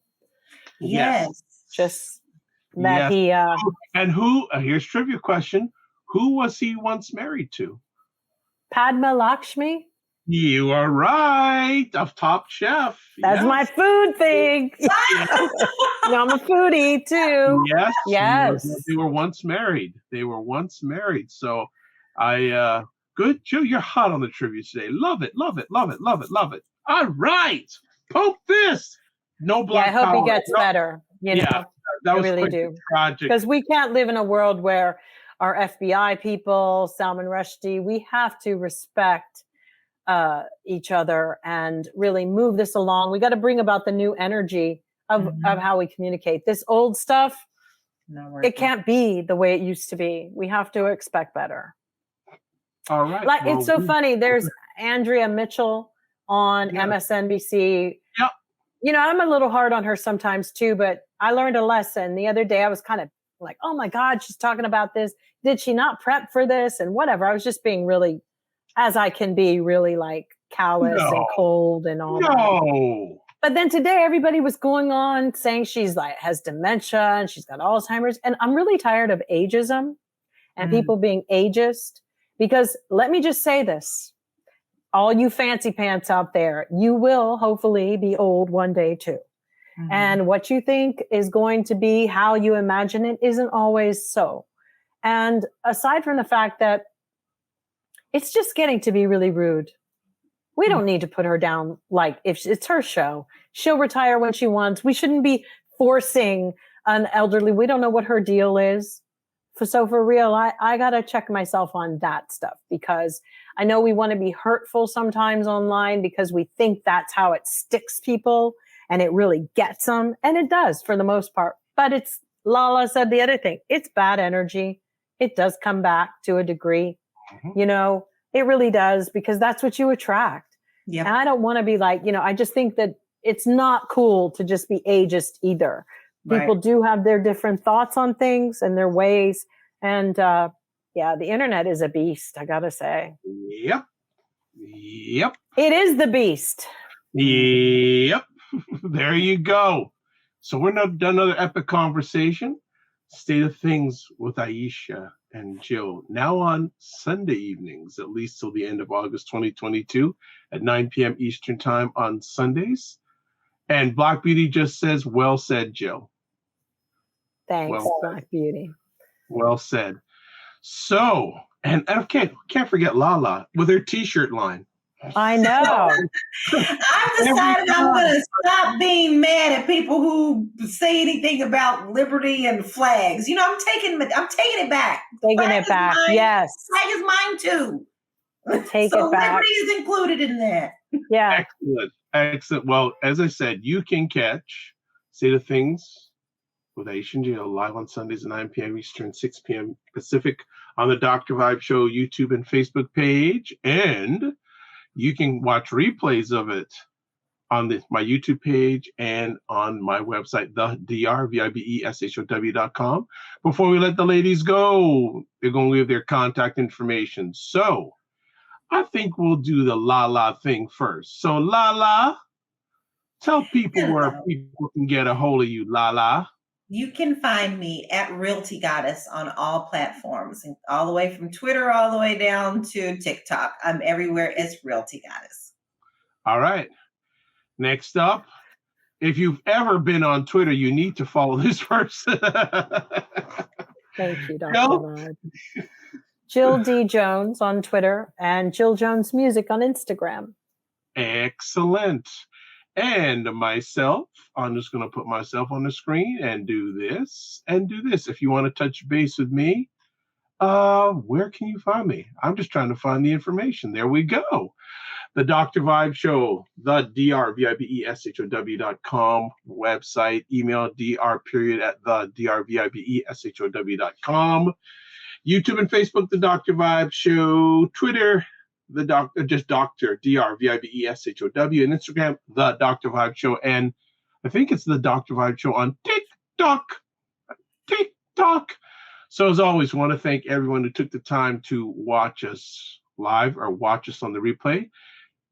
Yes. Just that he... And who, here's a trivia question, who was he once married to? Padma Lakshmi? You are right. Of Top Chef. That's my food thing. I'm a foodie too. Yes. They were once married. So good. Joe, you're hot on the trivia today. Love it. All right. Poke this. No black power. I hope he gets better. That was really do. Tragic. Because we can't live in a world where our FBI people, Salman Rushdie, we have to respect each other and really move this along. We got to bring about the new energy of how we communicate. This old stuff, it can't be the way it used to be. We have to expect better. All right. It's so funny. There's Andrea Mitchell on MSNBC. Yep. I'm a little hard on her sometimes too, but I learned a lesson. The other day I was kind of like, oh my God, she's talking about this. Did she not prep for this? And whatever. I was just being really, as I can be, really callous and cold and all that. But then today everybody was going on saying she's has dementia and she's got Alzheimer's. And I'm really tired of ageism and people being ageist, because let me just say this. All you fancy pants out there, you will hopefully be old one day too. And what you think is going to be how you imagine it isn't always so. And aside from the fact that it's just getting to be really rude, we don't need to put her down. If it's her show, she'll retire when she wants. We shouldn't be forcing an elderly. We don't know what her deal is. So for real, I got to check myself on that stuff, because I know we want to be hurtful sometimes online because we think that's how it sticks people and it really gets them. And it does for the most part. But it's, Lala said the other thing, it's bad energy. It does come back to a degree, you know, it really does, because that's what you attract. Yeah. And I don't want to be like, you know, I just think that it's not cool to just be ageist either. People do have their different thoughts on things and their ways. And yeah, the internet is a beast, I gotta say. Yep. Yep. It is the beast. Yep. There you go. So we're not done another epic conversation. State of Things with Aisha and Jill, now on Sunday evenings, at least till the end of August 2022 at 9 p.m. Eastern Time on Sundays. And Black Beauty just says, well said, Jill. Thanks, Well Black Beauty. Well said. So, and I can't forget Lala with her t-shirt line. I know. I've decided I'm going to stop being mad at people who say anything about liberty and flags. You know, I'm taking it back. Taking Flag it back. is mine. Yes. Flag is mine too. Take so it back. liberty is included in that. Yeah. Excellent. Well, as I said, you can catch State of Things with Aisha and Jill live on Sundays at 9 p.m. Eastern, 6 p.m. Pacific on the Dr. Vibe Show YouTube and Facebook page. And you can watch replays of it on my YouTube page and on my website, the drvibeshow.com. Before we let the ladies go, they're going to leave their contact information. So I think we'll do the Lala thing first. So Lala, tell people where people can get a hold of you, Lala. You can find me at Realty Goddess on all platforms, all the way from Twitter all the way down to TikTok. I'm everywhere as Realty Goddess. All right. Next up, if you've ever been on Twitter, you need to follow this person. Thank you, Dr. Bernard. Jill D. Jones on Twitter and Jill Jones Music on Instagram. Excellent. And myself, I'm just going to put myself on the screen and do this and do this. If you want to touch base with me, where can you find me? I'm just trying to find the information. There we go. The Dr. Vibe Show, the drvibeshow.com website, email dr@the drvibeshow.com. YouTube and Facebook, The Dr. Vibe Show. Twitter, the Doctor, just Dr. drvibeshow, and Instagram, The Dr. Vibe Show. And I think it's The Dr. Vibe Show on TikTok. So as always, I want to thank everyone who took the time to watch us live or watch us on the replay.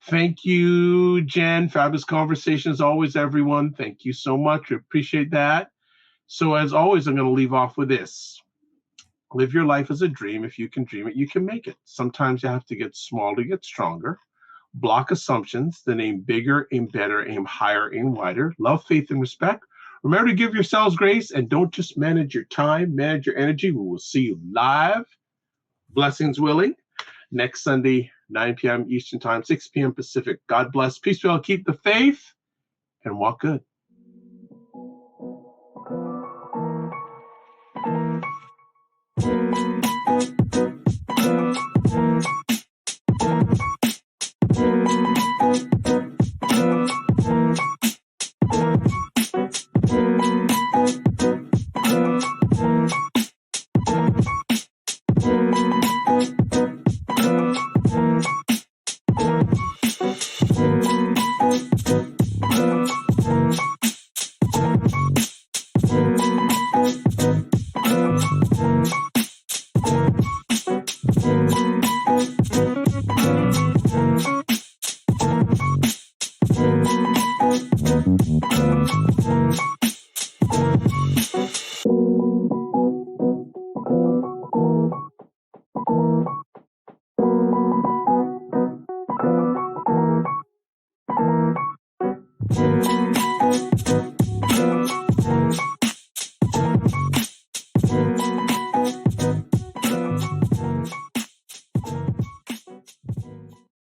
Thank you, Jen. Fabulous conversation as always, everyone. Thank you so much. We appreciate that. So as always, I'm going to leave off with this. Live your life as a dream. If you can dream it, you can make it. Sometimes you have to get small to get stronger. Block assumptions, then aim bigger, aim better, aim higher, aim wider. Love, faith, and respect. Remember to give yourselves grace and don't just manage your time, manage your energy. We will see you live, blessings willing, next Sunday, 9 p.m. Eastern Time, 6 p.m. Pacific. God bless. Peace, well, keep the faith, and walk good.